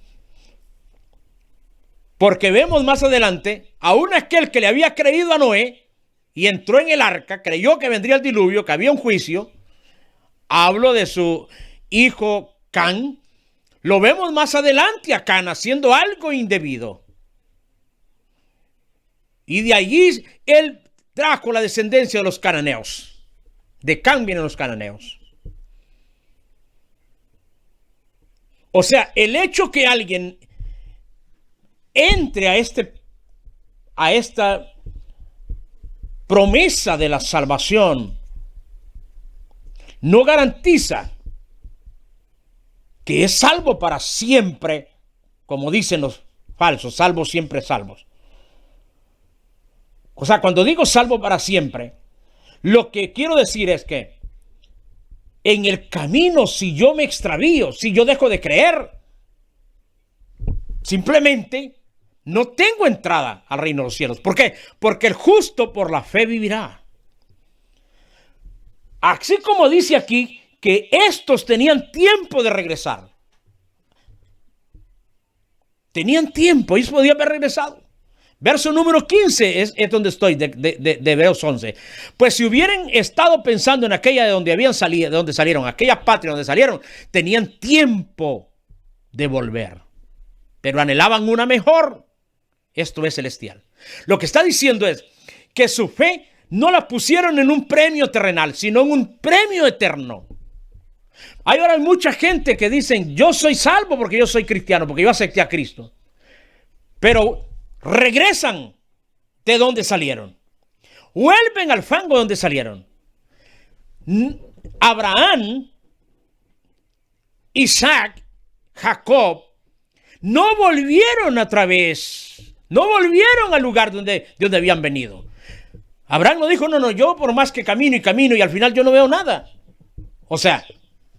porque vemos más adelante, aún aquel que le había creído a Noé y entró en el arca, creyó que vendría el diluvio, que había un juicio. Hablo de su hijo Can. Lo vemos más adelante a Can haciendo algo indebido. Y de allí él trajo la descendencia de los cananeos. De Can vienen los cananeos. O sea, el hecho que alguien entre a esta promesa de la salvación no garantiza que es salvo para siempre, como dicen los falsos, salvos siempre salvos. O sea, cuando digo salvo para siempre, lo que quiero decir es que en el camino, si yo me extravío, si yo dejo de creer, simplemente no tengo entrada al reino de los cielos. ¿Por qué? Porque el justo por la fe vivirá. Así como dice aquí que estos tenían tiempo de regresar. Tenían tiempo, ellos podían haber regresado. Verso número 15 es donde estoy, de Hebreos 11. Pues si hubieran estado pensando en aquella de donde habían salido, de donde salieron, aquella patria donde salieron, tenían tiempo de volver. Pero anhelaban una mejor. Esto es celestial. Lo que está diciendo es que su fe no la pusieron en un premio terrenal, sino en un premio eterno. Hay ahora mucha gente que dicen, yo soy salvo porque yo soy cristiano, porque yo acepté a Cristo. Pero regresan de donde salieron. Vuelven al fango donde salieron. Abraham, Isaac, Jacob, no volvieron otra vez. No volvieron al lugar de donde habían venido. Abraham no dijo, no, yo por más que camino y al final yo no veo nada. O sea,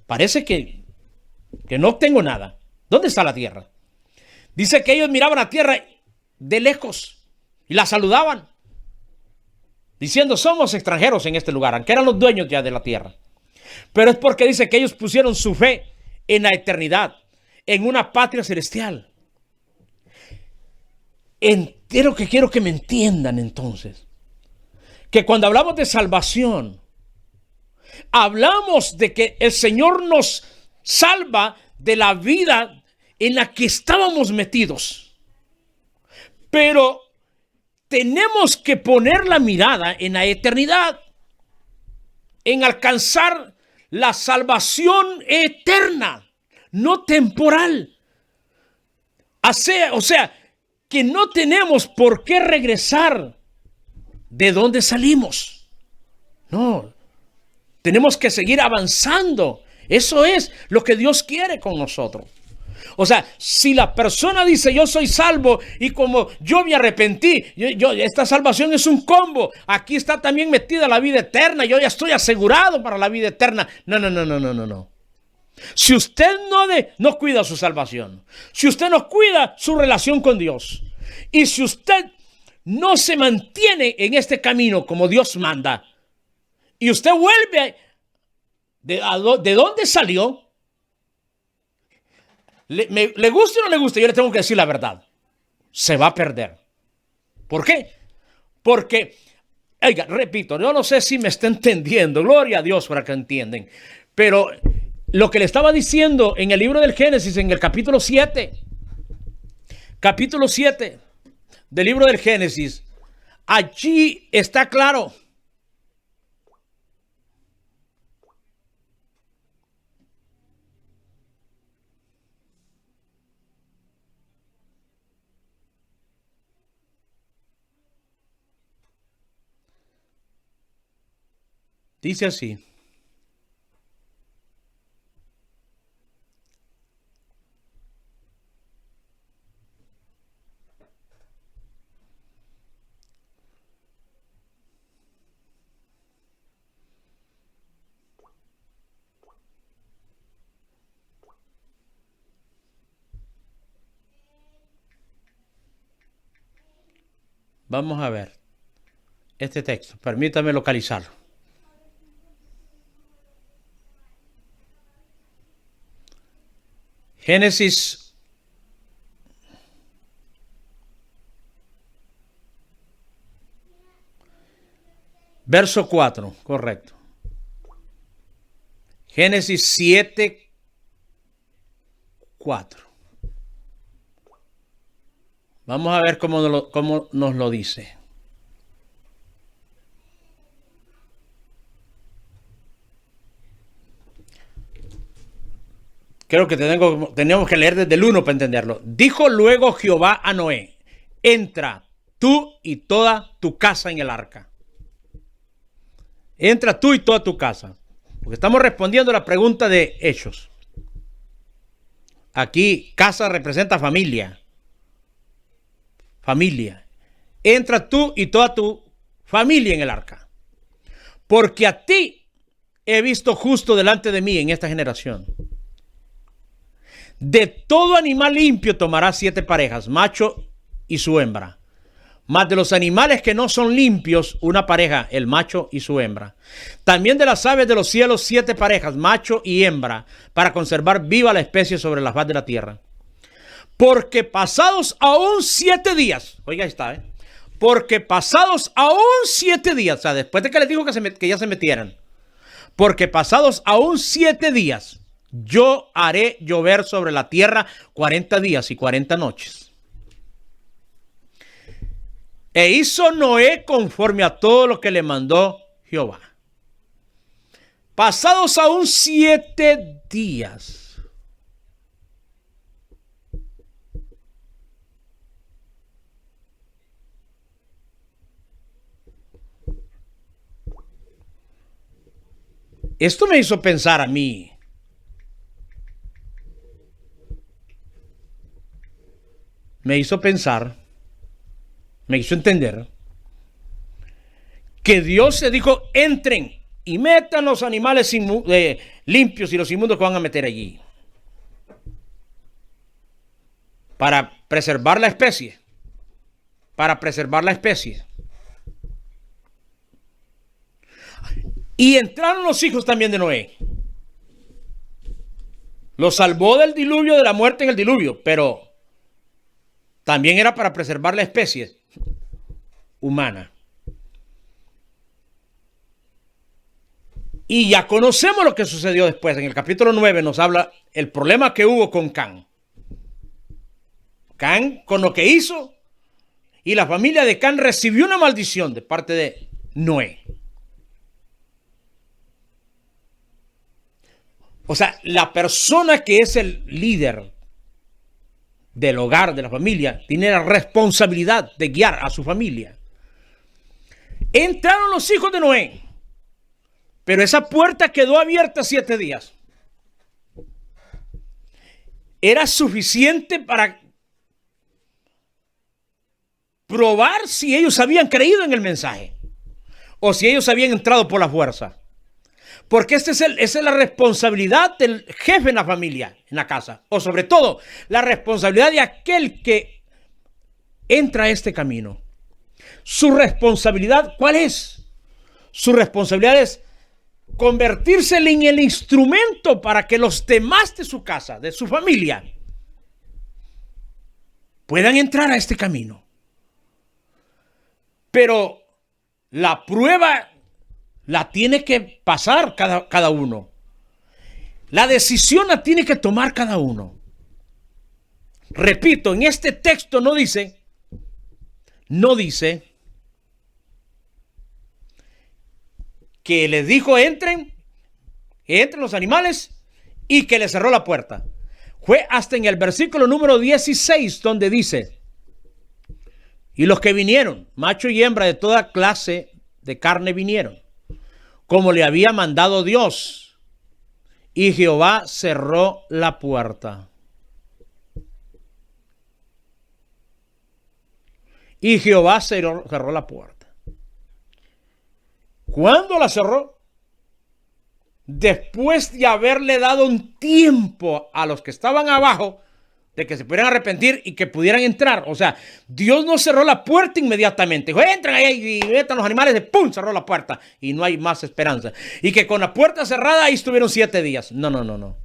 parece que no tengo nada. ¿Dónde está la tierra? Dice que ellos miraban la tierra de lejos y la saludaban, diciendo, somos extranjeros en este lugar, aunque eran los dueños ya de la tierra. Pero es porque dice que ellos pusieron su fe en la eternidad, en una patria celestial. Entero que quiero que me entiendan entonces, que cuando hablamos de salvación, hablamos de que el Señor nos salva de la vida en la que estábamos metidos. Pero tenemos que poner la mirada en la eternidad, en alcanzar la salvación eterna, no temporal. O sea, que no tenemos por qué regresar de donde salimos. No, tenemos que seguir avanzando. Eso es lo que Dios quiere con nosotros. O sea, si la persona dice yo soy salvo y como yo me arrepentí, esta salvación es un combo. Aquí está también metida la vida eterna. Yo ya estoy asegurado para la vida eterna. No. Si usted no cuida su salvación, si usted no cuida su relación con Dios y si usted no se mantiene en este camino como Dios manda y usted vuelve de dónde salió, le guste o no le guste, yo le tengo que decir la verdad, se va a perder. ¿Por qué? Porque, oiga, repito, yo no sé si me está entendiendo, gloria a Dios para que entienden, pero lo que le estaba diciendo en el libro del Génesis, en el capítulo 7 del libro del Génesis, allí está claro. Dice así. Vamos a ver este texto. Permítame localizarlo. Génesis verso 4, correcto. Génesis 7, 4. Vamos a ver cómo nos lo dice. Creo que tenemos que leer desde el 1 para entenderlo. Dijo luego Jehová a Noé: entra tú y toda tu casa en el arca. Entra tú y toda tu casa. Porque estamos respondiendo a la pregunta de Hechos. Aquí casa representa familia. Familia. Entra tú y toda tu familia en el arca. Porque a ti he visto justo delante de mí en esta generación. De todo animal limpio tomarás 7 parejas, macho y su hembra. Mas de los animales que no son limpios, una pareja, el macho y su hembra. También de las aves de los cielos 7 parejas, macho y hembra, para conservar viva la especie sobre la faz de la tierra. Porque pasados aún 7 días, oiga, ahí está, porque pasados aún 7 días, o sea, después de que les dijo que ya se metieran, porque pasados aún 7 días, yo haré llover sobre la tierra 40 días y 40 noches. E hizo Noé conforme a todo lo que le mandó Jehová. Pasados aún 7 días. Esto me hizo pensar a mí. Me hizo pensar, me hizo entender que Dios se dijo: entren y metan los animales limpios y los inmundos que van a meter allí. Para preservar la especie. Para preservar la especie. Y entraron los hijos también de Noé. Los salvó del diluvio, de la muerte en el diluvio, pero también era para preservar la especie humana. Y ya conocemos lo que sucedió después. En el capítulo 9 nos habla el problema que hubo con Can. Can, con lo que hizo, y la familia de Can recibió una maldición de parte de Noé. O sea, la persona que es el líder del hogar, de la familia, tiene la responsabilidad de guiar a su familia. Entraron los hijos de Noé, pero esa puerta quedó abierta 7 días. Era suficiente para probar si ellos habían creído en el mensaje o si ellos habían entrado por la fuerza. Porque esa es la responsabilidad del jefe en la familia, en la casa. O sobre todo, la responsabilidad de aquel que entra a este camino. Su responsabilidad, ¿cuál es? Su responsabilidad es convertirse en el instrumento para que los demás de su casa, de su familia, puedan entrar a este camino. Pero la prueba la tiene que pasar cada uno. La decisión la tiene que tomar cada uno. Repito, en este texto no dice que les dijo entren los animales y que les cerró la puerta. Fue hasta en el versículo número 16 donde dice: y los que vinieron, macho y hembra de toda clase de carne vinieron, como le había mandado Dios, y Jehová cerró la puerta. Y Jehová cerró la puerta. ¿Cuándo la cerró? Después de haberle dado un tiempo a los que estaban abajo de que se pudieran arrepentir y que pudieran entrar. O sea, Dios no cerró la puerta inmediatamente. Dijo, entran ahí y metan los animales, de ¡pum! Cerró la puerta y no hay más esperanza. Y que con la puerta cerrada ahí estuvieron 7 días. No, no, no, no.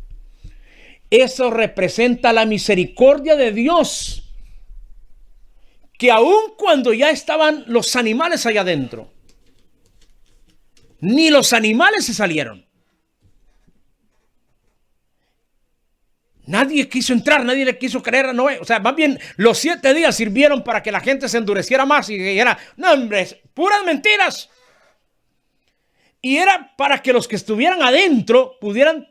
Eso representa la misericordia de Dios. Que aun cuando ya estaban los animales allá adentro, ni los animales se salieron. Nadie quiso entrar, nadie le quiso creer a Noé. O sea, más bien los 7 días sirvieron para que la gente se endureciera más y dijera, no, hombre, puras mentiras. Y era para que los que estuvieran adentro pudieran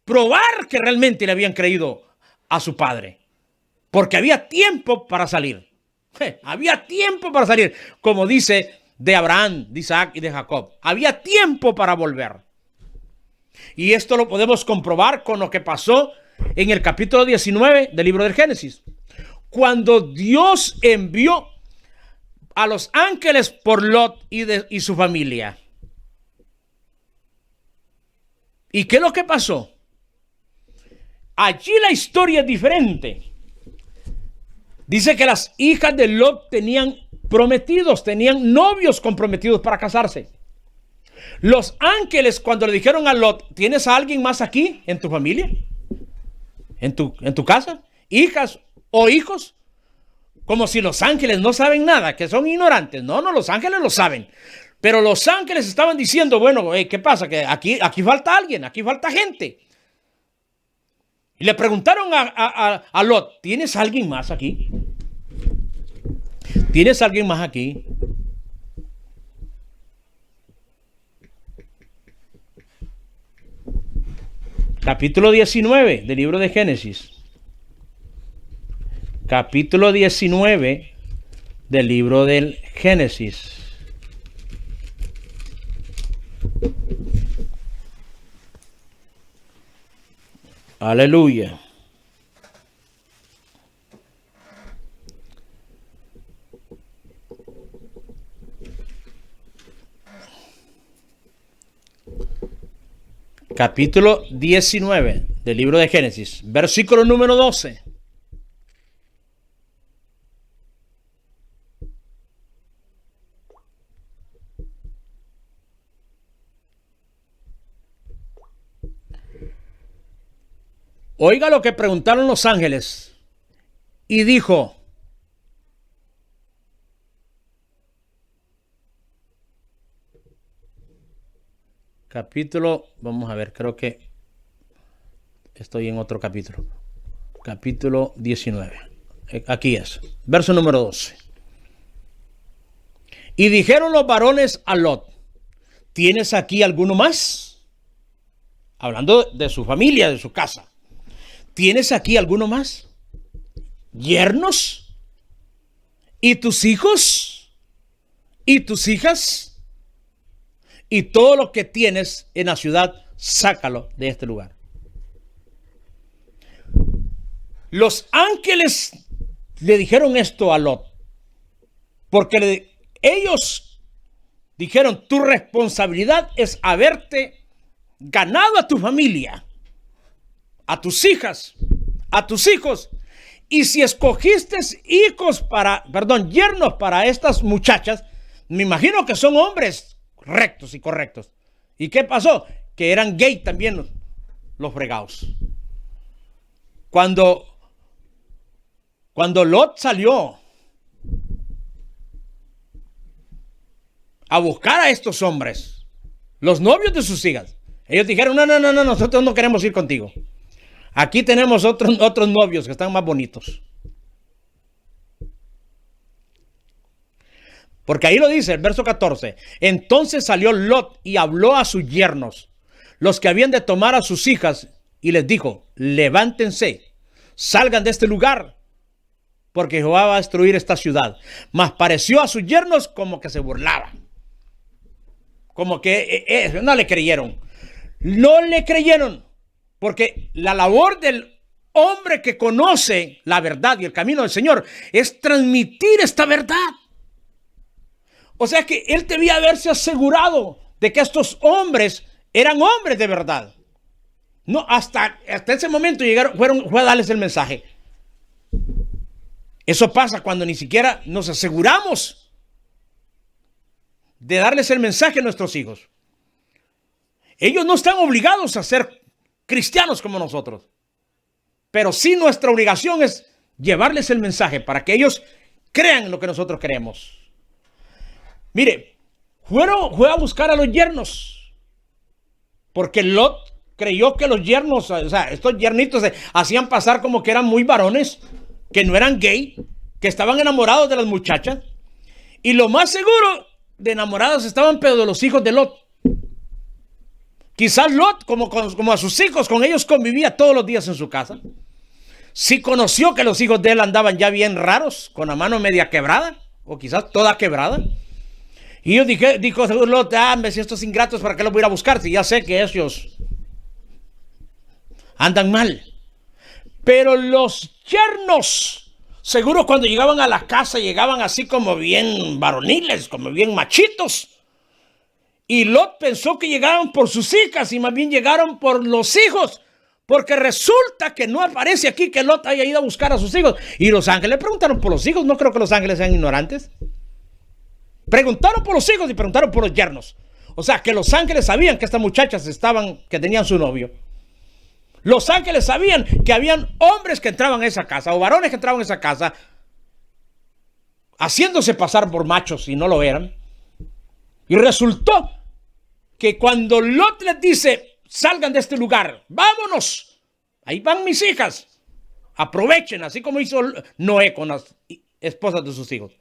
probar que realmente le habían creído a su padre. Porque había tiempo para salir. Había tiempo para salir. Como dice de Abraham, de Isaac y de Jacob. Había tiempo para volver. Y esto lo podemos comprobar con lo que pasó en el capítulo 19 del libro del Génesis. Cuando Dios envió a los ángeles por Lot y su familia. ¿Y qué es lo que pasó? Allí la historia es diferente. Dice que las hijas de Lot tenían prometidos, tenían novios comprometidos para casarse. Los ángeles, cuando le dijeron a Lot, ¿tienes a alguien más aquí en tu familia? ¿En tu casa? ¿Hijas o hijos? Como si los ángeles no saben nada, que son ignorantes. No, los ángeles lo saben. Pero los ángeles estaban diciendo, bueno, ¿qué pasa? Que aquí falta alguien, aquí falta gente. Y le preguntaron a Lot, ¿tienes alguien más aquí? ¿Tienes alguien más aquí? Capítulo 19 del libro de Génesis. Capítulo 19 del libro del Génesis. Aleluya. Capítulo 19 del libro de Génesis, versículo número 12. Oiga lo que preguntaron los ángeles. Y dijo, capítulo, vamos a ver, creo que estoy en otro capítulo. Capítulo 19. Aquí es, verso número 12. Y dijeron los varones a Lot, ¿tienes aquí alguno más? Hablando de su familia, de su casa. ¿Tienes aquí alguno más? ¿Yernos? ¿Y tus hijos? ¿Y tus hijas? Y todo lo que tienes en la ciudad, sácalo de este lugar. Los ángeles le dijeron esto a Lot, porque ellos dijeron, tu responsabilidad es haberte ganado a tu familia, a tus hijas, a tus hijos. Y si escogiste yernos para estas muchachas, me imagino que son hombres rectos y correctos. ¿Y qué pasó? Que eran gay también los fregados. Cuando Lot salió a buscar a estos hombres, los novios de sus hijas, ellos dijeron, no, nosotros no queremos ir contigo. Aquí tenemos otros novios que están más bonitos. Porque ahí lo dice el verso 14. Entonces salió Lot y habló a sus yernos, los que habían de tomar a sus hijas, y les dijo, levántense, salgan de este lugar, porque Jehová va a destruir esta ciudad. Mas pareció a sus yernos como que se burlaba. Como que no le creyeron. No le creyeron. Porque la labor del hombre que conoce la verdad y el camino del Señor es transmitir esta verdad. O sea que él debía haberse asegurado de que estos hombres eran hombres de verdad. No, hasta ese momento fue a darles el mensaje. Eso pasa cuando ni siquiera nos aseguramos de darles el mensaje a nuestros hijos. Ellos no están obligados a ser cristianos como nosotros, pero sí nuestra obligación es llevarles el mensaje para que ellos crean lo que nosotros creemos. Mire, fue a buscar a los yernos, porque Lot creyó que los yernos, o sea, estos yernitos se hacían pasar como que eran muy varones, que no eran gay, que estaban enamorados de las muchachas, y lo más seguro de enamorados estaban pero de los hijos de Lot. Quizás Lot, como a sus hijos, con ellos convivía todos los días en su casa. Sí conoció que los hijos de él andaban ya bien raros, con la mano media quebrada, o quizás toda quebrada. Y yo dijo Lot, si estos ingratos, ¿para qué los voy a ir a buscar? Si ya sé que ellos andan mal. Pero los yernos, seguro cuando llegaban a la casa, llegaban así como bien varoniles, como bien machitos. Y Lot pensó que llegaron por sus hijas y más bien llegaron por los hijos. Porque resulta que no aparece aquí que Lot haya ido a buscar a sus hijos. Y los ángeles preguntaron por los hijos. No creo que los ángeles sean ignorantes. Preguntaron por los hijos y preguntaron por los yernos. O sea, que los ángeles sabían que estas muchachas que tenían su novio. Los ángeles sabían que habían hombres que entraban a esa casa o varones que entraban a esa casa haciéndose pasar por machos y no lo eran. Y resultó que cuando Lot les dice, salgan de este lugar, vámonos, ahí van mis hijas, aprovechen, así como hizo Noé con las esposas de sus hijos.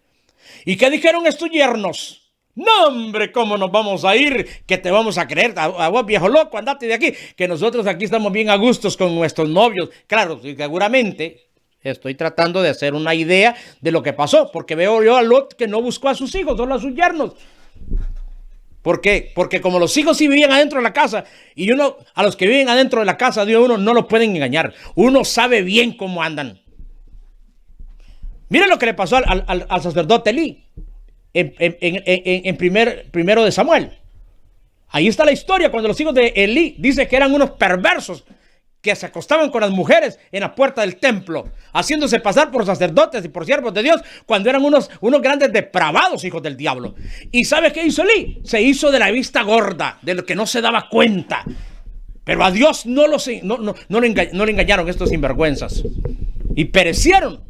¿Y qué dijeron estos yernos? No, hombre, ¿cómo nos vamos a ir? Que te vamos a creer, a vos viejo loco, andate de aquí, que nosotros aquí estamos bien a gustos con nuestros novios. Claro, seguramente estoy tratando de hacer una idea de lo que pasó, porque veo yo a Lot que no buscó a sus hijos, solo a sus yernos. ¿Por qué? Porque como los hijos sí vivían adentro de la casa y a los que viven adentro de la casa de uno no los pueden engañar. Uno sabe bien cómo andan. Miren lo que le pasó al sacerdote Elí en primero de Samuel. Ahí está la historia cuando los hijos de Elí dice que eran unos perversos que se acostaban con las mujeres en la puerta del templo, haciéndose pasar por sacerdotes y por siervos de Dios, cuando eran unos grandes depravados hijos del diablo. ¿Y sabe qué hizo Elí? Se hizo de la vista gorda, de lo que no se daba cuenta. Pero a Dios no le engañaron estos sinvergüenzas. Y perecieron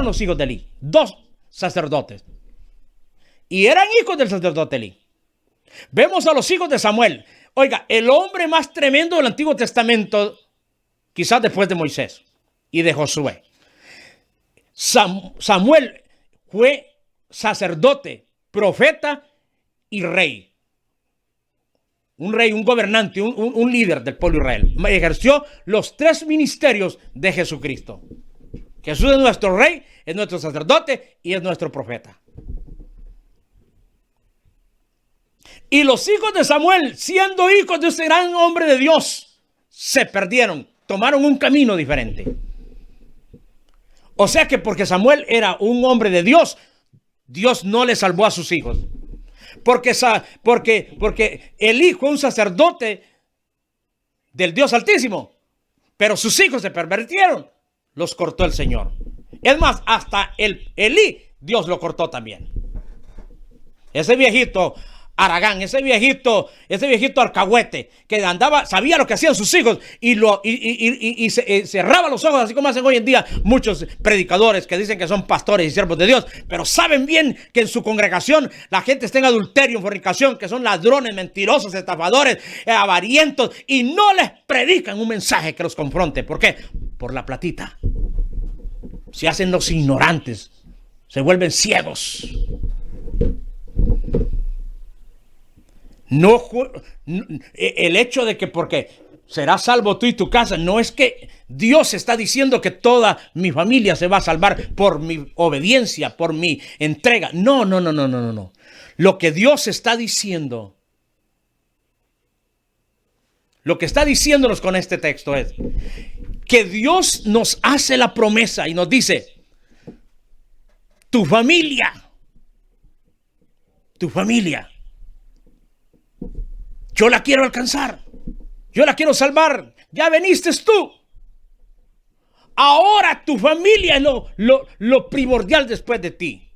los hijos de Elí, 2 sacerdotes. Y eran hijos del sacerdote Elí. Vemos a los hijos de Samuel. Oiga, el hombre más tremendo del Antiguo Testamento, quizás después de Moisés y de Josué. Samuel fue sacerdote, profeta y rey. Un rey, un gobernante, un líder del pueblo de Israel. Ejerció los 3 ministerios de Jesucristo. Jesús es nuestro rey, es nuestro sacerdote y es nuestro profeta. Y los hijos de Samuel, siendo hijos de ese gran hombre de Dios, se perdieron, tomaron un camino diferente. O sea que porque Samuel era un hombre de Dios, Dios no le salvó a sus hijos. Porque Elí fue un sacerdote del Dios Altísimo, pero sus hijos se pervirtieron, los cortó el Señor. Es más, hasta Elí, Dios lo cortó también. Ese viejito Aragán, ese viejito alcahuete que andaba, sabía lo que hacían sus hijos y cerraba los ojos, así como hacen hoy en día muchos predicadores que dicen que son pastores y siervos de Dios, pero saben bien que en su congregación la gente está en adulterio, en fornicación, que son ladrones, mentirosos, estafadores, avarientos, y no les predican un mensaje que los confronte. ¿Por qué? Por la platita. Se hacen los ignorantes, se vuelven ciegos. No, el hecho de que porque serás salvo tú y tu casa, no es que Dios está diciendo que toda mi familia se va a salvar por mi obediencia, por mi entrega. No. Lo que Dios está diciendo, lo que está diciéndonos con este texto es que Dios nos hace la promesa y nos dice, tu familia, yo la quiero alcanzar. Yo la quiero salvar. Ya viniste tú. ahora tu familia es lo primordial después de ti.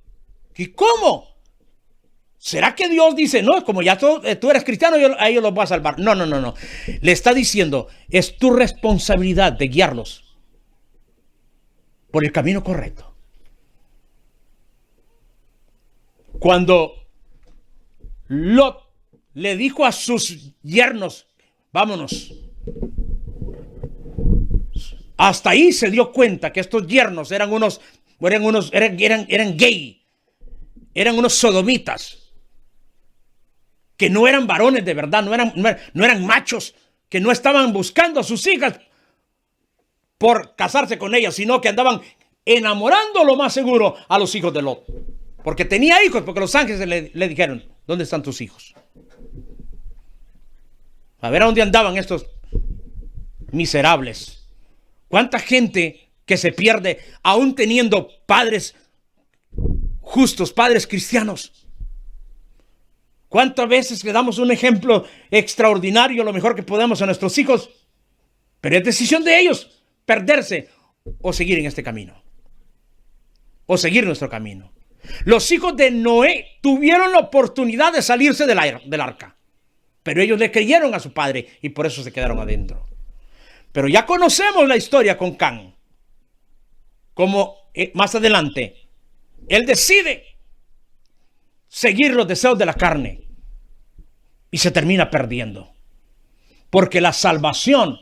¿Y cómo? ¿Será que Dios dice, no, como ya tú eres cristiano, a ellos los voy a salvar? No. Le está diciendo, es tu responsabilidad de guiarlos por el camino correcto. Cuando Lot le dijo a sus yernos, vámonos, hasta ahí se dio cuenta que estos yernos eran gay, eran unos sodomitas, que no eran varones de verdad, no eran machos, que no estaban buscando a sus hijas por casarse con ellas, sino que andaban enamorando lo más seguro a los hijos de Lot. Porque tenía hijos, porque los ángeles le dijeron, ¿dónde están tus hijos? A ver a dónde andaban estos miserables. ¿Cuánta gente que se pierde aún teniendo padres justos, padres cristianos? ¿Cuántas veces le damos un ejemplo extraordinario, lo mejor que podemos a nuestros hijos? Pero es decisión de ellos perderse o seguir en este camino. O seguir nuestro camino. Los hijos de Noé tuvieron la oportunidad de salirse del arca. Pero ellos le creyeron a su padre y por eso se quedaron adentro. Pero ya conocemos la historia con Can. Como más adelante, él decide seguir los deseos de la carne y se termina perdiendo. Porque la salvación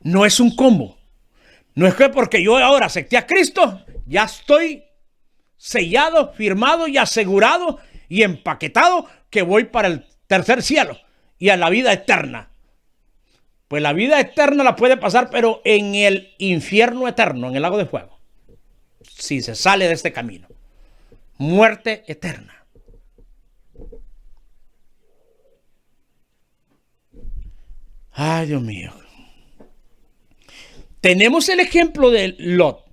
no es un combo. No es que porque yo ahora acepté a Cristo, ya estoy sellado, firmado y asegurado y empaquetado que voy para el tercer cielo y a la vida eterna. Pues la vida eterna la puede pasar, pero en el infierno eterno, en el lago de fuego. Si se sale de este camino. Muerte eterna. Ay, Dios mío. Tenemos el ejemplo de Lot.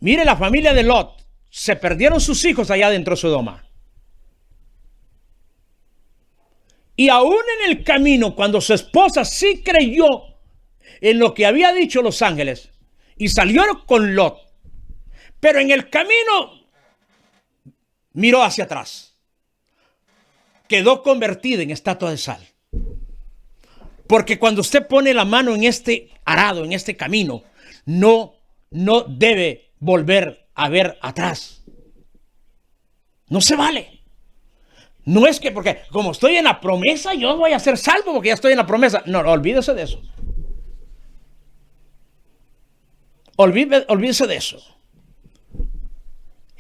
Mire, la familia de Lot. Se perdieron sus hijos allá dentro de Sodoma. Y aún en el camino, cuando su esposa sí creyó en lo que había dicho los ángeles y salió con Lot, pero en el camino miró hacia atrás. Quedó convertida en estatua de sal. Porque cuando usted pone la mano en este arado, en este camino, no debe volver a ver atrás. No se vale. No es que porque como estoy en la promesa, yo voy a ser salvo porque ya estoy en la promesa. No, olvídese de eso. Olvídese de eso.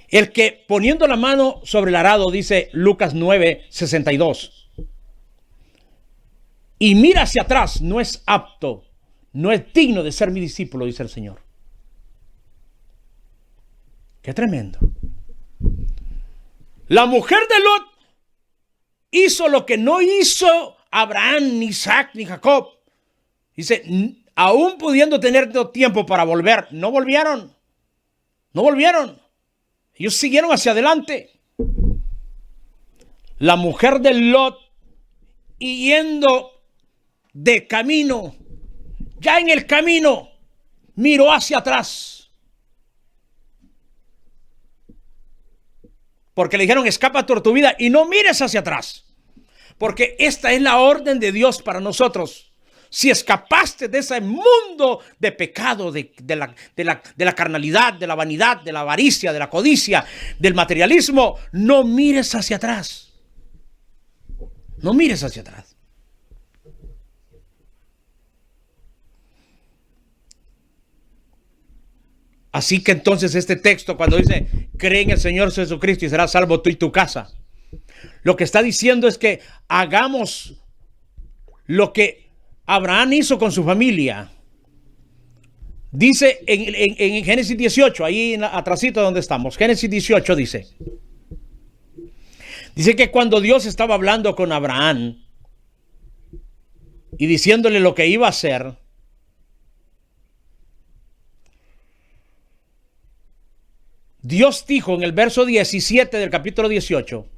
El que poniendo la mano sobre el arado, dice Lucas 9:62, y mira hacia atrás, no es apto, no es digno de ser mi discípulo, dice el Señor. Qué tremendo. La mujer de Lot hizo lo que no hizo Abraham, ni Isaac, ni Jacob. Dice, aún pudiendo tener tiempo para volver, no volvieron. No volvieron. Ellos siguieron hacia adelante. La mujer de Lot, yendo de camino, ya en el camino, miró hacia atrás. Porque le dijeron, escapa por tu vida y no mires hacia atrás. Porque esta es la orden de Dios para nosotros. Si escapaste de ese mundo de pecado, de la carnalidad, de la vanidad, de la avaricia, de la codicia, del materialismo, no mires hacia atrás. No mires hacia atrás. Así que entonces este texto cuando dice, cree en el Señor Jesucristo y serás salvo tú y tu casa. Lo que está diciendo es que hagamos lo que Abraham hizo con su familia. Dice en Génesis 18, ahí atrásito donde estamos, Génesis 18 dice que cuando Dios estaba hablando con Abraham y diciéndole lo que iba a hacer, Dios dijo en el verso 17 del capítulo 18,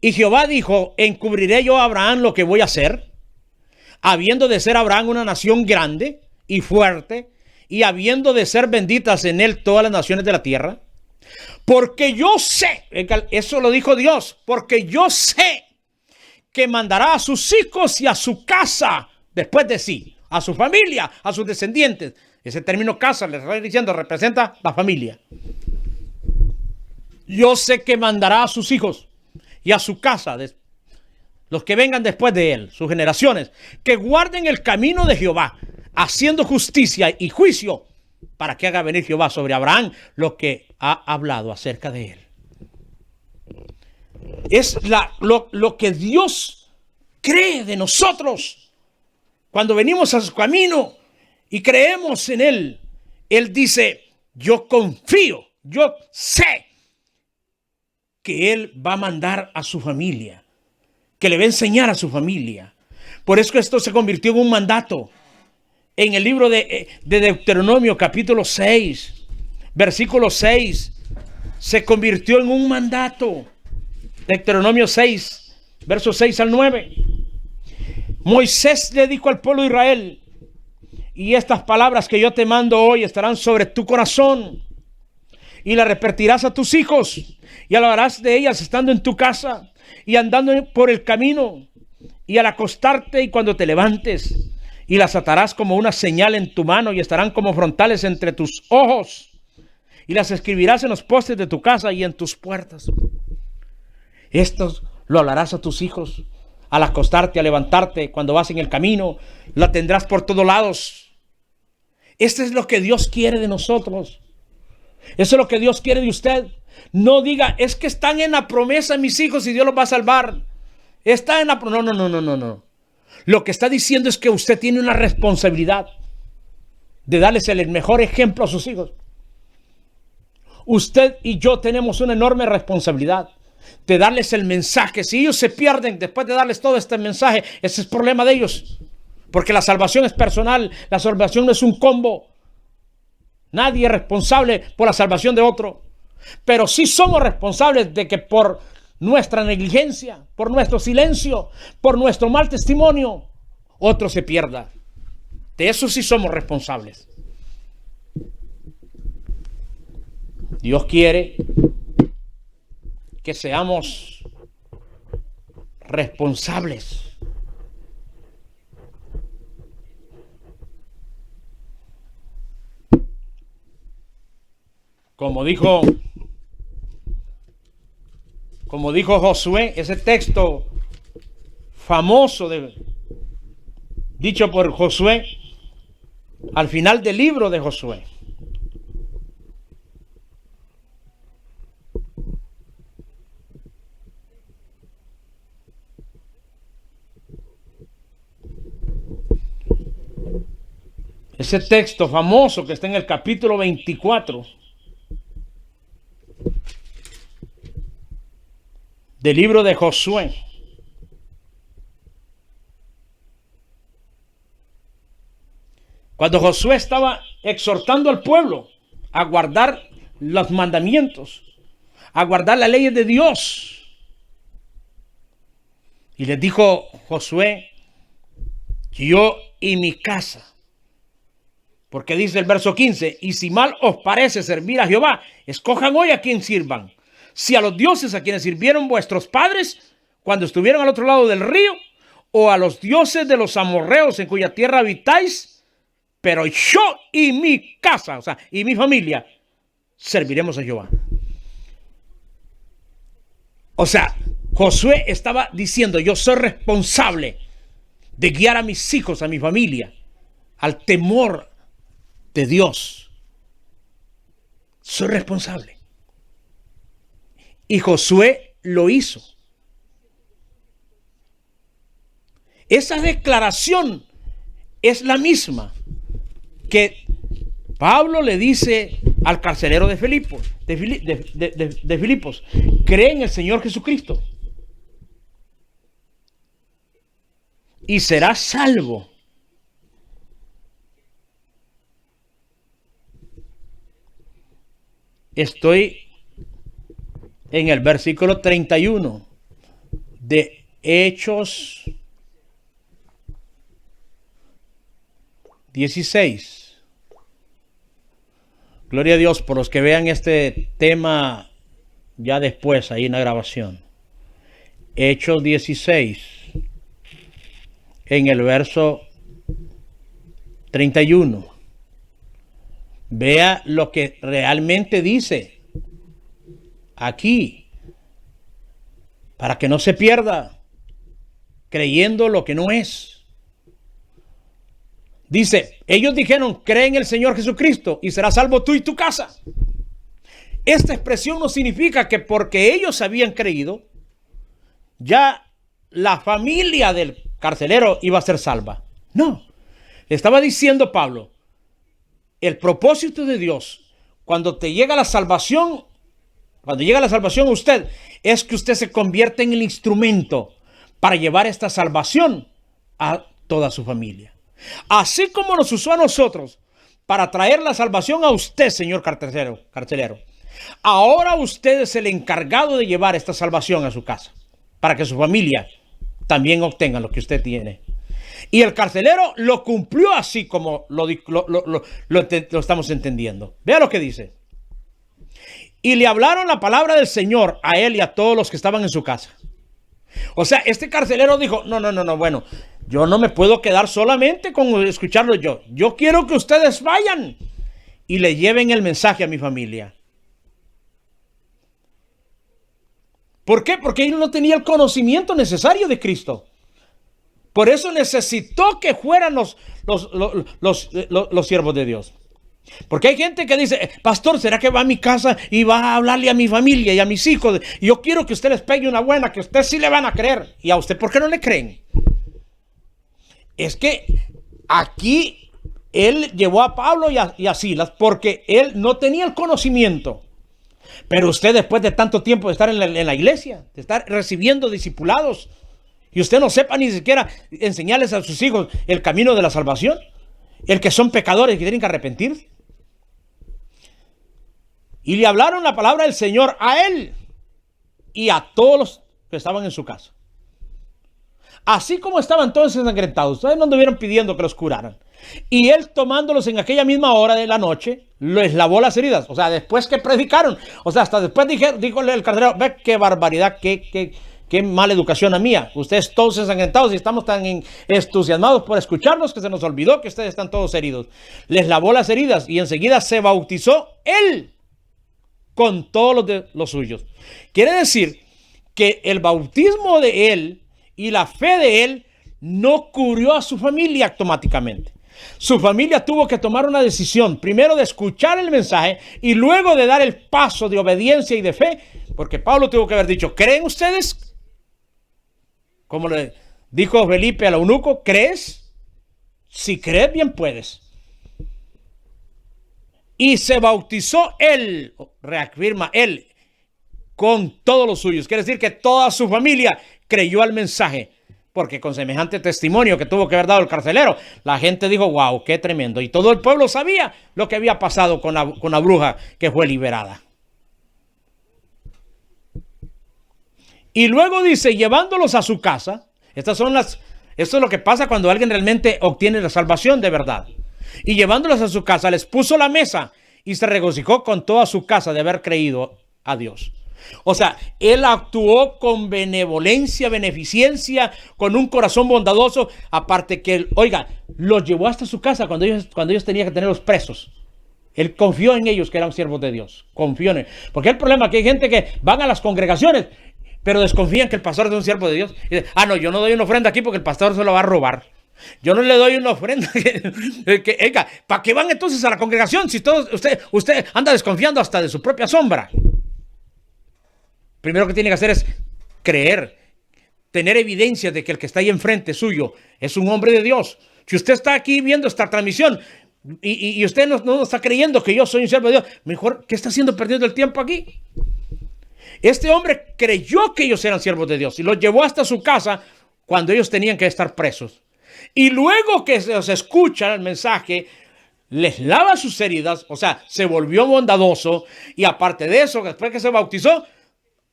y Jehová dijo, ¿encubriré yo a Abraham lo que voy a hacer? Habiendo de ser Abraham una nación grande, y fuerte, y habiendo de ser benditas en él todas las naciones de la tierra. Porque yo sé, eso lo dijo Dios, porque yo sé que mandará a sus hijos y a su casa después de sí, a su familia, a sus descendientes. Ese término casa, les estoy diciendo, representa la familia. Yo sé que mandará a sus hijos y a su casa, los que vengan después de él, sus generaciones, que guarden el camino de Jehová, haciendo justicia y juicio, para que haga venir Jehová sobre Abraham lo que ha hablado acerca de él. Es lo que Dios cree de nosotros. Cuando venimos a su camino y creemos en él, él dice, yo confío, yo sé que él va a mandar a su familia, que le va a enseñar a su familia. Por eso esto se convirtió en un mandato. En el libro de Deuteronomio, capítulo 6, versículo 6, se convirtió en un mandato. Deuteronomio 6, versos 6 al 9. Moisés le dijo al pueblo de Israel, y estas palabras que yo te mando hoy estarán sobre tu corazón, y las repetirás a tus hijos, y hablarás de ellas estando en tu casa, y andando por el camino, y al acostarte y cuando te levantes, y las atarás como una señal en tu mano, y estarán como frontales entre tus ojos, y las escribirás en los postes de tu casa y en tus puertas. Esto lo hablarás a tus hijos, al acostarte, al levantarte, cuando vas en el camino, la tendrás por todos lados. Esto es lo que Dios quiere de nosotros. Eso es lo que Dios quiere de usted. No diga, es que están en la promesa mis hijos y Dios los va a salvar. Está en la promesa. No. Lo que está diciendo es que usted tiene una responsabilidad de darles el mejor ejemplo a sus hijos. Usted y yo tenemos una enorme responsabilidad de darles el mensaje. Si ellos se pierden después de darles todo este mensaje, ese es problema de ellos. Porque la salvación es personal, la salvación no es un combo. Nadie es responsable por la salvación de otro. Pero sí somos responsables de que por nuestra negligencia, por nuestro silencio, por nuestro mal testimonio, otro se pierda. De eso sí somos responsables. Dios quiere que seamos responsables. Como dijo Josué, ese texto famoso dicho por Josué al final del libro de Josué. Ese texto famoso que está en el capítulo 24 del libro de Josué. Cuando Josué estaba exhortando al pueblo a guardar los mandamientos, a guardar las leyes de Dios. Y les dijo Josué, yo y mi casa. Porque dice el verso 15, y si mal os parece servir a Jehová, escojan hoy a quien sirvan. Si a los dioses a quienes sirvieron vuestros padres cuando estuvieron al otro lado del río, o a los dioses de los amorreos en cuya tierra habitáis, pero yo y mi casa, o sea, y mi familia, serviremos a Jehová. O sea, Josué estaba diciendo, yo soy responsable de guiar a mis hijos, a mi familia, al temor de Dios. Soy responsable. Y Josué lo hizo. Esa declaración es la misma que Pablo le dice al carcelero de Filipos, de Filipos, cree en el Señor Jesucristo y serás salvo. Estoy en el versículo 31 de Hechos 16. Gloria a Dios por los que vean este tema ya después, ahí en la grabación. Hechos 16, en el verso 31. Vea lo que realmente dice aquí, para que no se pierda creyendo lo que no es. Dice, ellos dijeron, cree en el Señor Jesucristo y serás salvo tú y tu casa. Esta expresión no significa que porque ellos habían creído, ya la familia del carcelero iba a ser salva. No, le estaba diciendo Pablo, el propósito de Dios, cuando llega la salvación a usted, es que usted se convierta en el instrumento para llevar esta salvación a toda su familia. Así como nos usó a nosotros para traer la salvación a usted, señor carcelero, ahora usted es el encargado de llevar esta salvación a su casa, para que su familia también obtenga lo que usted tiene. Y el carcelero lo cumplió así como lo estamos entendiendo. Vea lo que dice. Y le hablaron la palabra del Señor a él y a todos los que estaban en su casa. O sea, este carcelero dijo, no, bueno, yo no me puedo quedar solamente con escucharlo yo. Yo quiero que ustedes vayan y le lleven el mensaje a mi familia. ¿Por qué? Porque él no tenía el conocimiento necesario de Cristo. Por eso necesitó que fueran los siervos de Dios. Porque hay gente que dice, pastor, ¿será que va a mi casa y va a hablarle a mi familia y a mis hijos? Yo quiero que usted les pegue una buena, que usted sí le van a creer. ¿Y a usted por qué no le creen? Es que aquí él llevó a Pablo y a Silas porque él no tenía el conocimiento. Pero usted, después de tanto tiempo de estar en la iglesia, de estar recibiendo discipulados, y usted no sepa ni siquiera enseñarles a sus hijos el camino de la salvación, el que son pecadores y que tienen que arrepentirse. Y le hablaron la palabra del Señor a él y a todos los que estaban en su casa. Así como estaban todos ensangrentados, ustedes no anduvieron pidiendo que los curaran. Y él, tomándolos en aquella misma hora de la noche, les lavó las heridas. O sea, después que predicaron, o sea, hasta después dijo el carcelero, ve qué barbaridad, qué mala educación la mía. Ustedes todos ensangrentados y estamos tan entusiasmados por escucharlos que se nos olvidó que ustedes están todos heridos. Les lavó las heridas y enseguida se bautizó él con todos los suyos. Quiere decir que el bautismo de él y la fe de él no cubrió a su familia automáticamente. Su familia tuvo que tomar una decisión, primero de escuchar el mensaje y luego de dar el paso de obediencia y de fe, porque Pablo tuvo que haber dicho, ¿creen ustedes? Como le dijo Felipe al eunuco, ¿crees? Si crees, bien puedes. Y se bautizó él, reafirma él, con todos los suyos. Quiere decir que toda su familia creyó al mensaje. Porque con semejante testimonio que tuvo que haber dado el carcelero, la gente dijo, wow, qué tremendo. Y todo el pueblo sabía lo que había pasado con la bruja que fue liberada. Y luego dice, llevándolos a su casa. Esto es lo que pasa cuando alguien realmente obtiene la salvación de verdad. Y llevándolos a su casa, les puso la mesa y se regocijó con toda su casa de haber creído a Dios. O sea, él actuó con benevolencia, beneficencia, con un corazón bondadoso. Aparte que él, oiga, los llevó hasta su casa cuando ellos tenían que tenerlos presos. Él confió en ellos que eran siervos de Dios. Confió en él. Porque el problema es que hay gente que van a las congregaciones, pero desconfían que el pastor es un siervo de Dios. Y dicen, no, yo no doy una ofrenda aquí porque el pastor se lo va a robar. Yo no le doy una ofrenda. Oiga, ¿para qué van entonces a la congregación si usted anda desconfiando hasta de su propia sombra? Primero que tiene que hacer es creer, tener evidencia de que el que está ahí enfrente suyo es un hombre de Dios. Si usted está aquí viendo esta transmisión y usted no está creyendo que yo soy un siervo de Dios, mejor, ¿qué está haciendo perdiendo el tiempo aquí? Este hombre creyó que ellos eran siervos de Dios y los llevó hasta su casa cuando ellos tenían que estar presos. Y luego que se escucha el mensaje, les lava sus heridas, o sea, se volvió bondadoso y aparte de eso, después que se bautizó,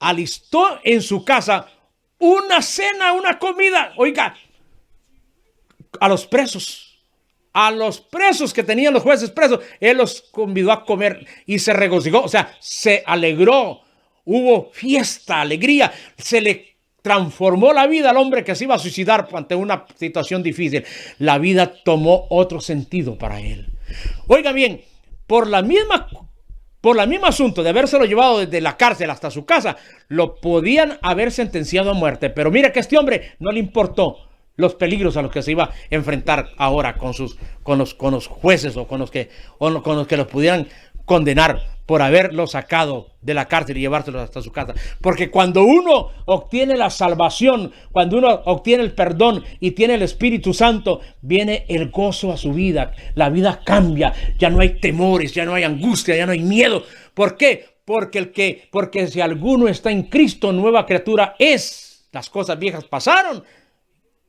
alistó en su casa una cena, una comida, oiga, a los presos. a los presos que tenían los jueces presos, él los convidó a comer y se regocijó, o sea, se alegró, hubo fiesta, alegría, se le transformó la vida al hombre que se iba a suicidar ante una situación difícil. La vida tomó otro sentido para él. Oiga bien, por la misma asunto de habérselo llevado desde la cárcel hasta su casa, lo podían haber sentenciado a muerte. Pero mira que a este hombre no le importó los peligros a los que se iba a enfrentar ahora con los jueces o con los que los pudieran condenar por haberlo sacado de la cárcel y llevárselo hasta su casa. Porque cuando uno obtiene la salvación, cuando uno obtiene el perdón y tiene el Espíritu Santo, viene el gozo a su vida. La vida cambia, ya no hay temores, ya no hay angustia, ya no hay miedo. ¿Por qué? Porque si alguno está en Cristo, nueva criatura es. Las cosas viejas pasaron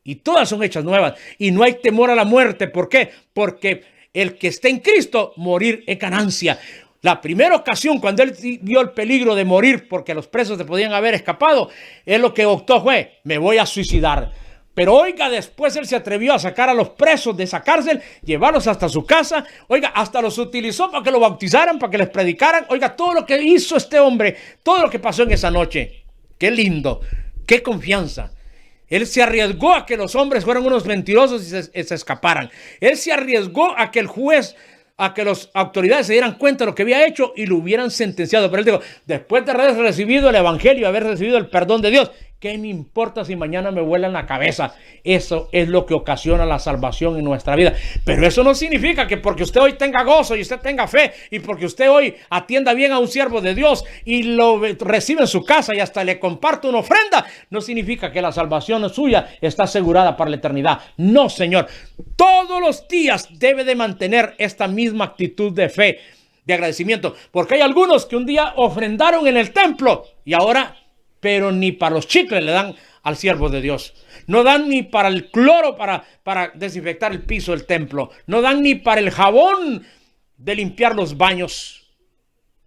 y todas son hechas nuevas. Y no hay temor a la muerte. ¿Por qué? Porque el que está en Cristo, morir es ganancia. La primera ocasión cuando él vio el peligro de morir porque los presos se podían haber escapado, él lo que optó fue, me voy a suicidar. Pero oiga, después él se atrevió a sacar a los presos de esa cárcel, llevarlos hasta su casa. Oiga, hasta los utilizó para que lo bautizaran, para que les predicaran. Oiga, todo lo que hizo este hombre, todo lo que pasó en esa noche. Qué lindo, qué confianza. Él se arriesgó a que los hombres fueran unos mentirosos y se escaparan. Él se arriesgó a que el juez, a que las autoridades se dieran cuenta de lo que había hecho y lo hubieran sentenciado. Pero él dijo, después de haber recibido el evangelio, haber recibido el perdón de Dios, ¿qué me importa si mañana me vuelan la cabeza? Eso es lo que ocasiona la salvación en nuestra vida. Pero eso no significa que porque usted hoy tenga gozo y usted tenga fe y porque usted hoy atienda bien a un siervo de Dios y lo recibe en su casa y hasta le comparte una ofrenda, no significa que la salvación suya está asegurada para la eternidad. No, Señor. Todos los días debe de mantener esta misma actitud de fe, de agradecimiento. Porque hay algunos que un día ofrendaron en el templo y ahora, pero ni para los chicles le dan al siervo de Dios. No dan ni para el cloro para desinfectar el piso del templo. No dan ni para el jabón de limpiar los baños.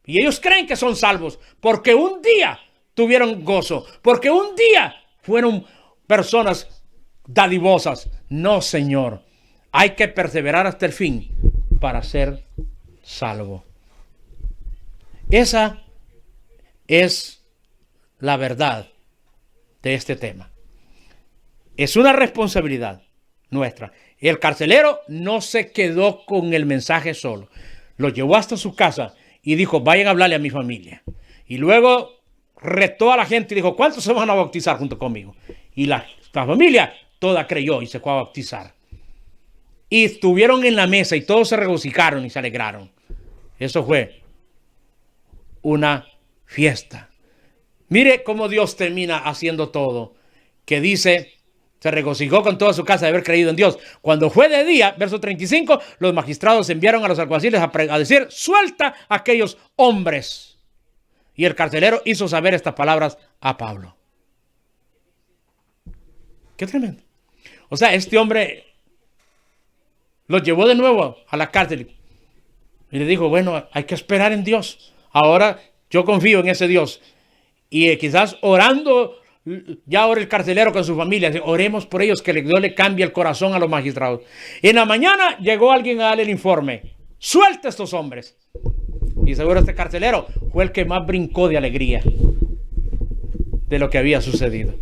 Y ellos creen que son salvos porque un día tuvieron gozo, porque un día fueron personas dadivosas. No, Señor. Hay que perseverar hasta el fin para ser salvo. Esa es la verdad de este tema. Es una responsabilidad nuestra. El carcelero no se quedó con el mensaje solo. Lo llevó hasta su casa y dijo, vayan a hablarle a mi familia. Y luego retó a la gente y dijo, ¿cuántos se van a bautizar junto conmigo? Y la familia toda creyó y se fue a bautizar. Y estuvieron en la mesa y todos se regocijaron y se alegraron. Eso fue una fiesta. Mire cómo Dios termina haciendo todo. Que dice, se regocijó con toda su casa de haber creído en Dios. Cuando fue de día, verso 35, los magistrados enviaron a los alguaciles a decir, suelta a aquellos hombres. Y el carcelero hizo saber estas palabras a Pablo. Qué tremendo. O sea, este hombre los llevó de nuevo a la cárcel y le dijo, bueno, hay que esperar en Dios. Ahora yo confío en ese Dios. Y quizás orando, ya ora el carcelero con su familia. Oremos por ellos, que Dios le cambie el corazón a los magistrados. En la mañana llegó alguien a darle el informe. Suelta a estos hombres. Y seguro este carcelero fue el que más brincó de alegría de lo que había sucedido.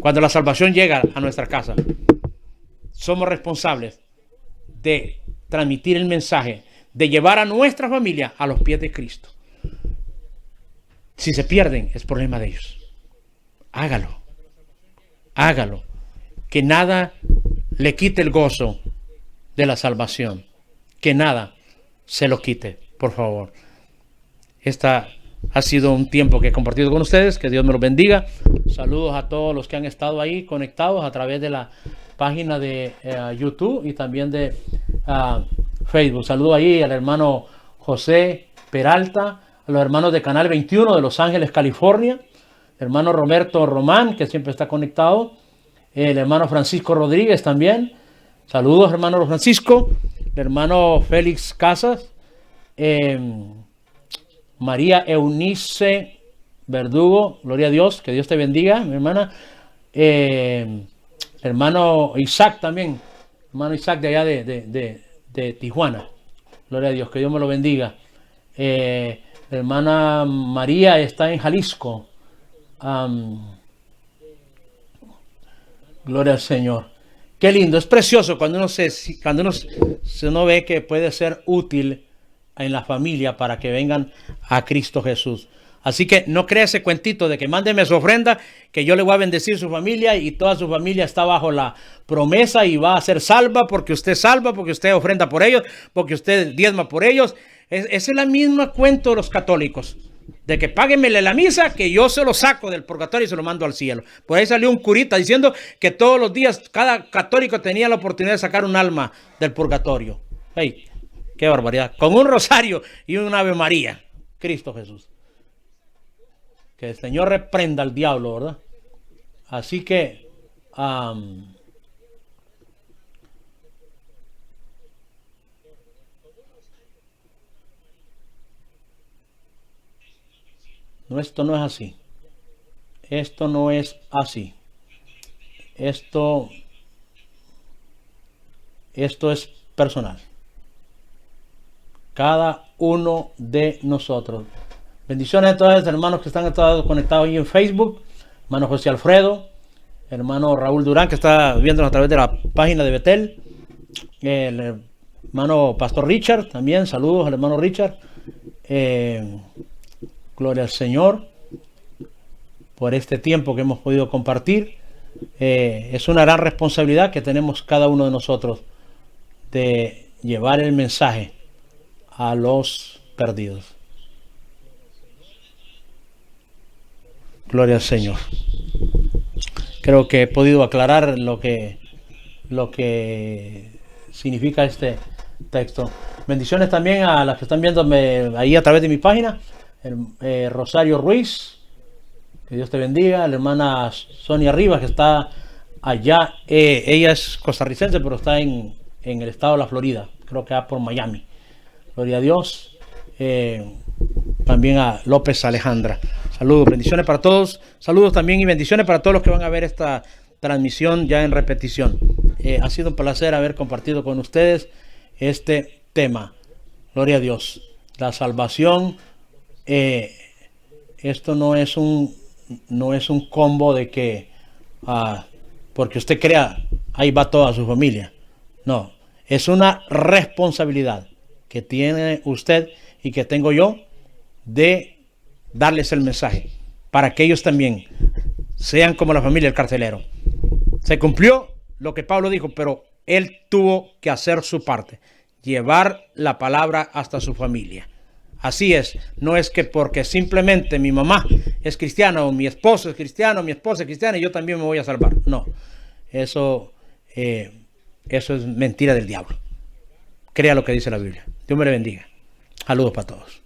Cuando la salvación llega a nuestra casa, somos responsables de transmitir el mensaje, de llevar a nuestra familia a los pies de Cristo. Si se pierden, es problema de ellos. Hágalo. Hágalo. Que nada le quite el gozo de la salvación. Que nada se lo quite, por favor. Esta ha sido un tiempo que he compartido con ustedes. Que Dios me los bendiga. Saludos a todos los que han estado ahí conectados a través de la página de YouTube y también de Facebook. Saludo ahí al hermano José Peralta, a los hermanos de Canal 21 de Los Ángeles, California, el hermano Roberto Román, que siempre está conectado, el hermano Francisco Rodríguez también. Saludos, hermano Francisco, el hermano Félix Casas, María Eunice Verdugo, gloria a Dios, que Dios te bendiga, mi hermana. Hermano Isaac también, hermano Isaac de allá de Tijuana. Gloria a Dios, que Dios me lo bendiga. La hermana María está en Jalisco. Gloria al Señor. Qué lindo, es precioso cuando uno ve que puede ser útil en la familia para que vengan a Cristo Jesús. Así que no crea ese cuentito de que mándeme su ofrenda, que yo le voy a bendecir su familia y toda su familia está bajo la promesa y va a ser salva, porque usted ofrenda por ellos, porque usted diezma por ellos. Esa es la misma cuento de los católicos, de que páguenmele la misa, que yo se lo saco del purgatorio y se lo mando al cielo. Por ahí salió un curita diciendo que todos los días cada católico tenía la oportunidad de sacar un alma del purgatorio. ¡Hey! ¡Qué barbaridad! Con un rosario y un Ave María. Cristo Jesús. Que el Señor reprenda al diablo, ¿verdad? Así que no, esto no es así. Esto no es así. Esto es personal. Cada uno de nosotros. Bendiciones a todos los hermanos que están conectados ahí en Facebook. Hermano José Alfredo. Hermano Raúl Durán, que está viéndonos a través de la página de Betel. El hermano Pastor Richard, también. Saludos al hermano Richard. Gloria al Señor por este tiempo que hemos podido compartir. Es una gran responsabilidad que tenemos cada uno de nosotros de llevar el mensaje a los perdidos. Gloria al Señor. Creo que he podido aclarar lo que significa este texto. Bendiciones también a las que están viéndome ahí a través de mi página. Rosario Ruiz, que Dios te bendiga. La hermana Sonia Rivas, que está allá. Ella es costarricense, pero está en el estado de la Florida. Creo que va por Miami. Gloria a Dios. También a López Alejandra. Saludos, bendiciones para todos. Saludos también y bendiciones para todos los que van a ver esta transmisión ya en repetición. Ha sido un placer haber compartido con ustedes este tema. Gloria a Dios. La salvación, esto no es un combo de que porque usted crea, ahí va toda su familia. No, es una responsabilidad que tiene usted y que tengo yo de darles el mensaje para que ellos también sean como la familia del carcelero. Se cumplió lo que Pablo dijo, pero él tuvo que hacer su parte, llevar la palabra hasta su familia. Así es, no es que porque simplemente mi mamá es cristiana o mi esposo es cristiano, mi esposa es cristiana y yo también me voy a salvar. No, eso es mentira del diablo. Crea lo que dice la Biblia. Dios me le bendiga. Saludos para todos.